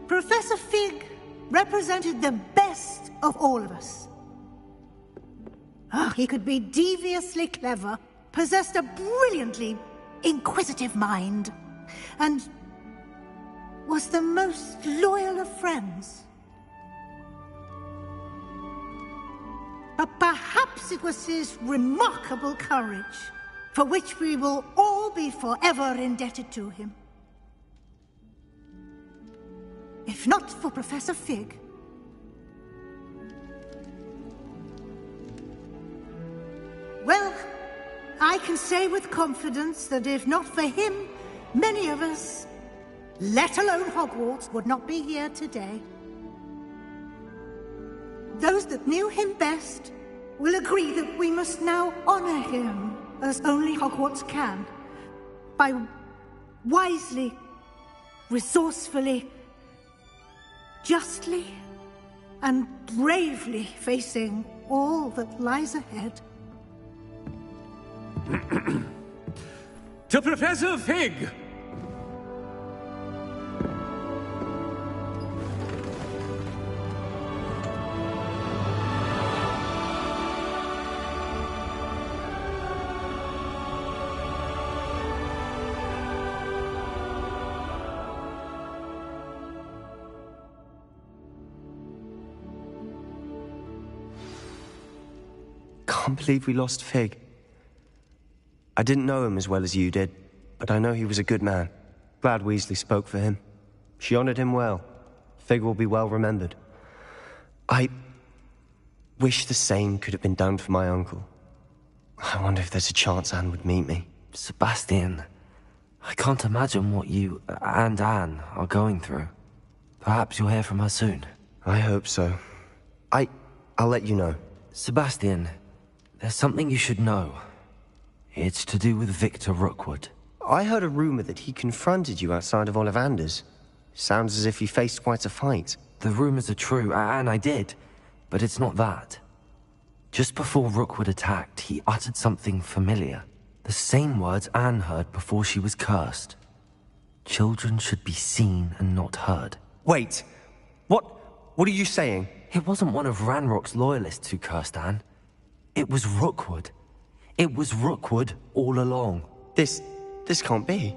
Professor Fig represented the best of all of us. He could be deviously clever, possessed a brilliantly inquisitive mind, and was the most loyal of friends. But perhaps it was his remarkable courage, for which we will all be forever indebted to him. If not for Professor Fig, well, I can say with confidence that if not for him, many of us, let alone Hogwarts, would not be here today. Those that knew him best will agree that we must now honor him as only Hogwarts can, by wisely, resourcefully, justly, and bravely facing all that lies ahead. To Professor Fig! Can't believe we lost Fig. I didn't know him as well as you did, but I know he was a good man. Glad Weasley spoke for him. She honored him well. Fig will be well remembered. I wish the same could have been done for my uncle. I wonder if there's a chance Anne would meet me. Sebastian, I can't imagine what you and Anne are going through. Perhaps you'll hear from her soon. I hope so. I'll let you know. Sebastian, there's something you should know. It's to do with Victor Rookwood. I heard a rumor that he confronted you outside of Ollivander's. Sounds as if he faced quite a fight. The rumors are true, and I did, but it's not that. Just before Rookwood attacked, he uttered something familiar. The same words Anne heard before she was cursed. Children should be seen and not heard. Wait, what are you saying? It wasn't one of Ranrock's loyalists who cursed Anne. It was Rookwood. It was Rookwood all along. This can't be.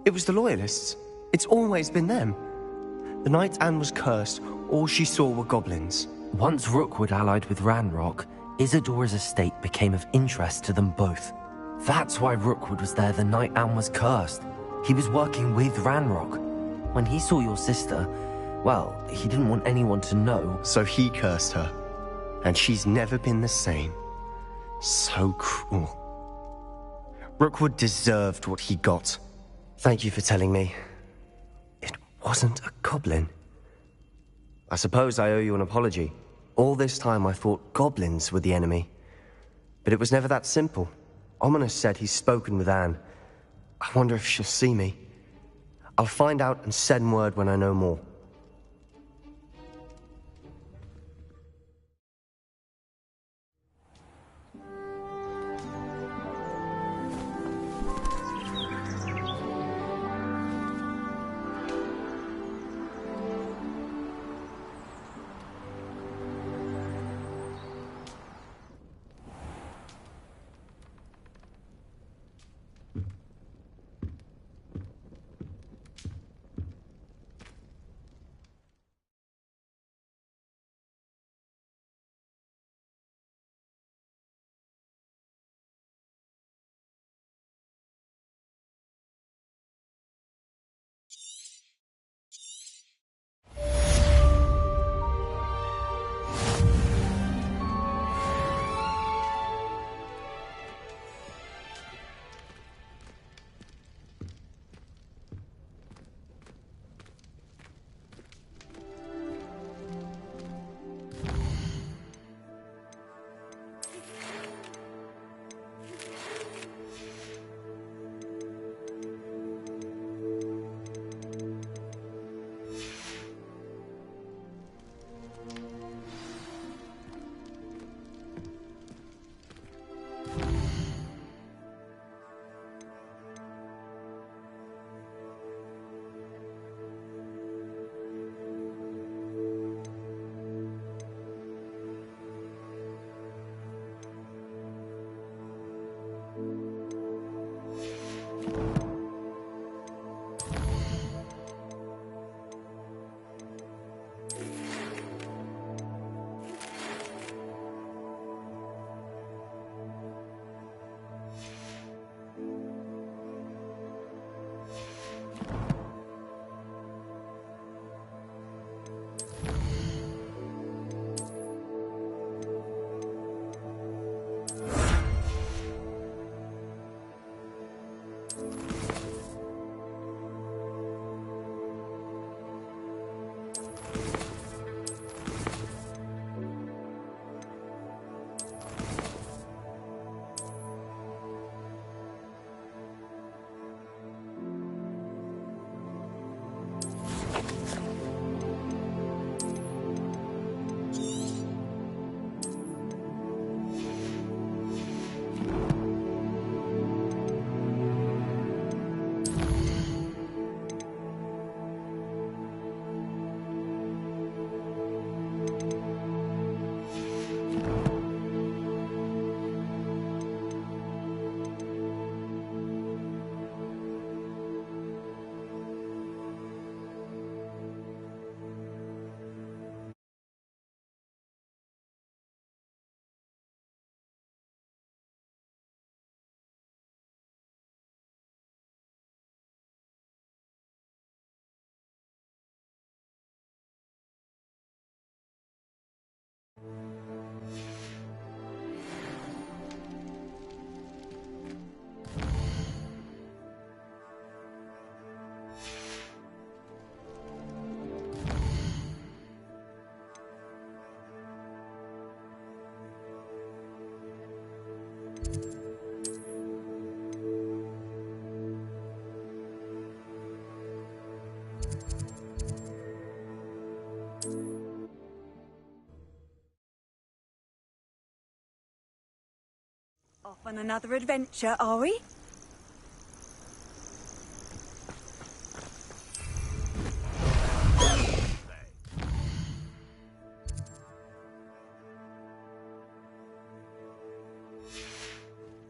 It was the Loyalists. It's always been them. The night Anne was cursed, all she saw were goblins. Once Rookwood allied with Ranrock, Isadora's estate became of interest to them both. That's why Rookwood was there the night Anne was cursed. He was working with Ranrock. When he saw your sister, well, he didn't want anyone to know. So he cursed her. And she's never been the same. So cruel. Rookwood deserved what he got. Thank you for telling me. It wasn't a goblin. I suppose I owe you an apology. All this time I thought goblins were the enemy. But it was never that simple. Ominous said he's spoken with Anne. I wonder if she'll see me. I'll find out and send word when I know more. Off on another adventure, are we?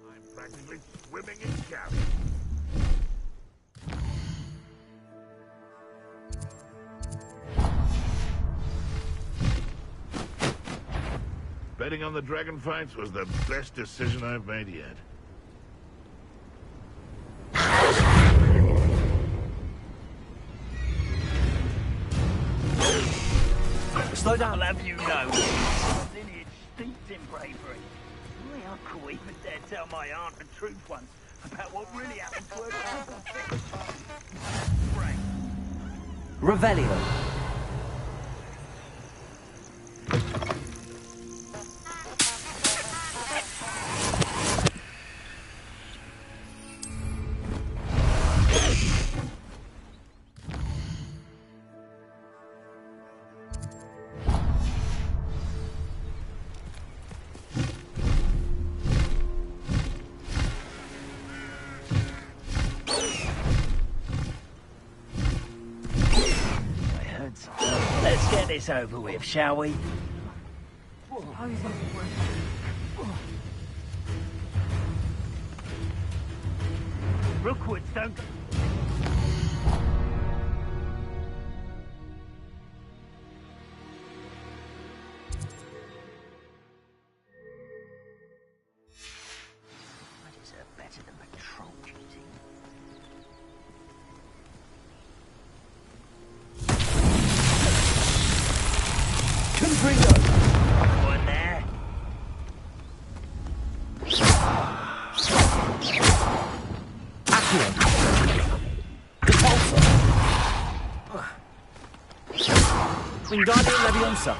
I'm practically swimming in cash. Betting on the dragon fights was the best decision I've made yet. Slow down. I'll have you know, this lineage steeped in bravery. My uncle even dared tell my aunt the truth once, about what really happened to her. Revelio. Let's get this over with, shall we? Rookwoods don't... I deserve better than patrol duty. Confringo! One there. Accio. Repulsor. Wingardium Leviosa.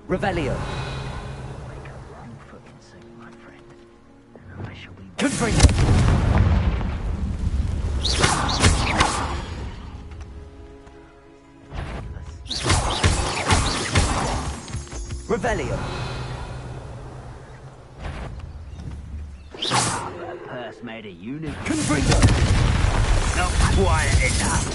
Revelio. Confringo. Revelio. That purse made a unit. Confringo. Not quiet enough.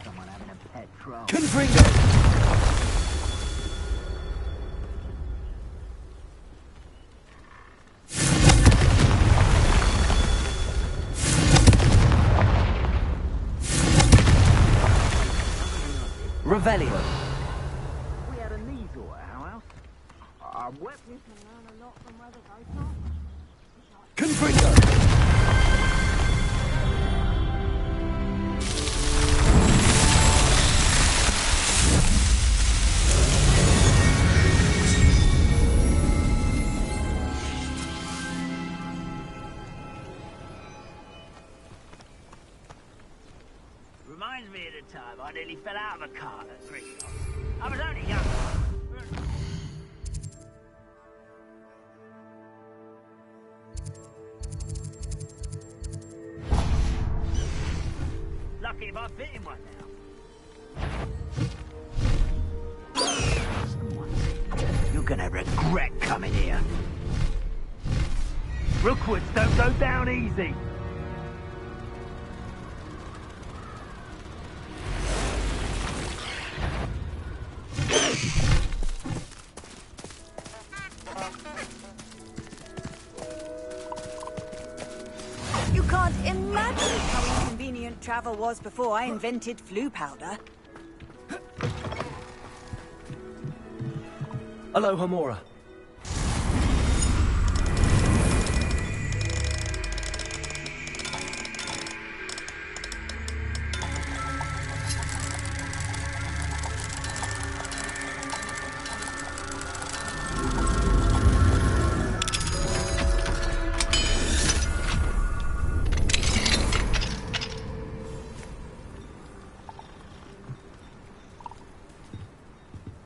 Someone having a pet troll. Confringo. Revelio. We had a measle at our house. Our weapons can learn a lot from other guys. Confringo. Reminds me of the time I nearly fell out of a cart at 3 o'clock. I was only young. Lucky if I fit in one now. You're gonna regret coming here. Rookwoods don't go down easy. You can't imagine how inconvenient travel was before I invented flu powder. Alohomora.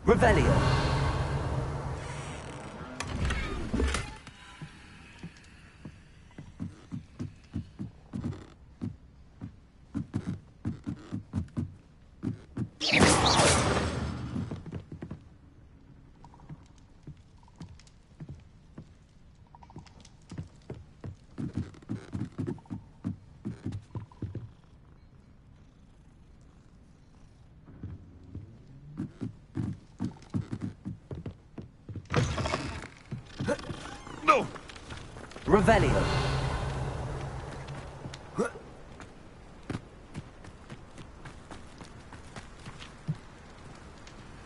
Revelio. No! Revelio.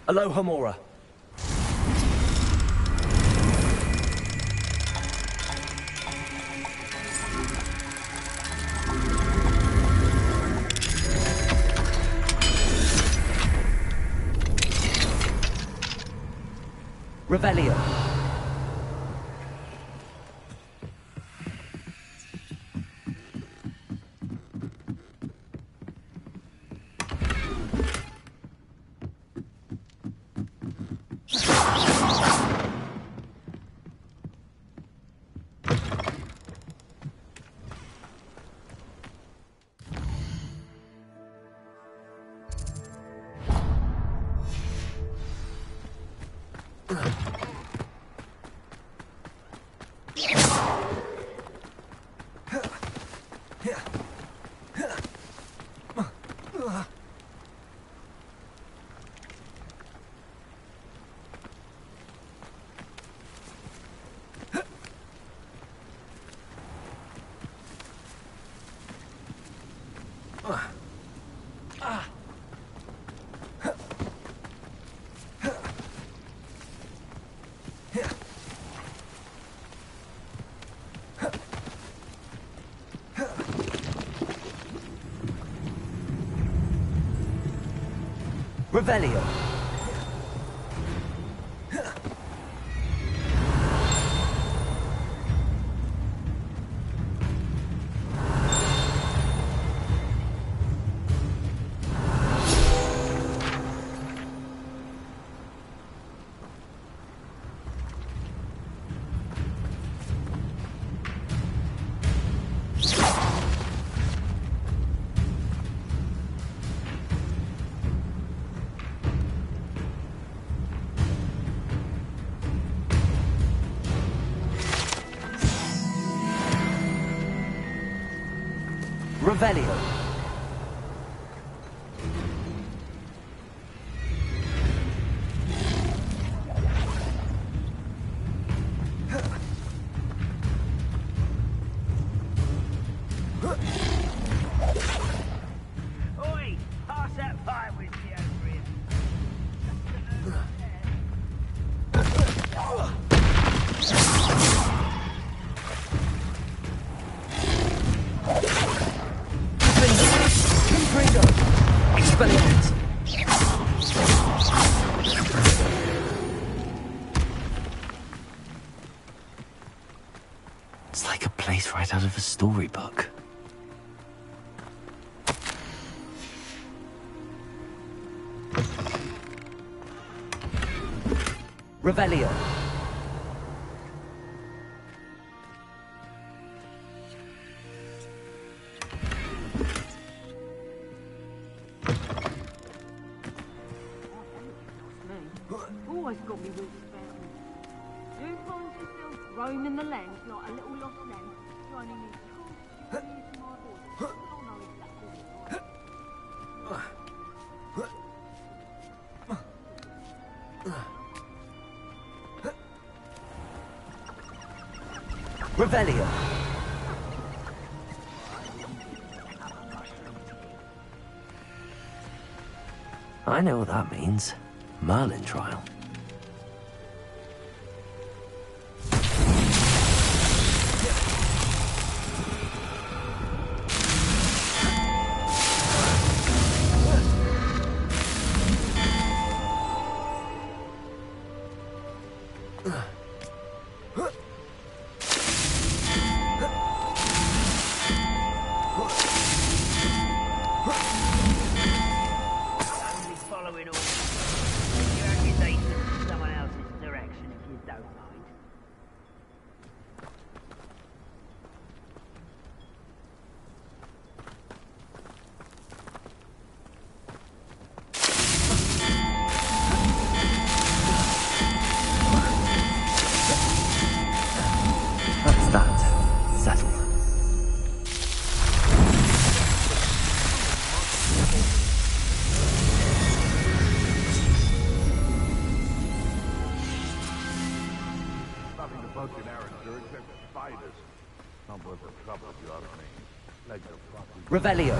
Alohomora. Revelio. Revelio. Revelio. Oi! Pass that fire with me over here. Expelliarmus. It's like a place right out of a storybook. Revelio. Always got me wits about me. You find yourself roaming the land like a little lost lamb, joining me to my voice. I'll know exactly Revelio. I know what that means. Merlin trial. Following orders. Your accusation in someone else's direction if you don't mind. That's that. Settled. Nothing to bug in Arranger except spiders. Not worth the trouble if you ask me. Legs are properly... Revelio.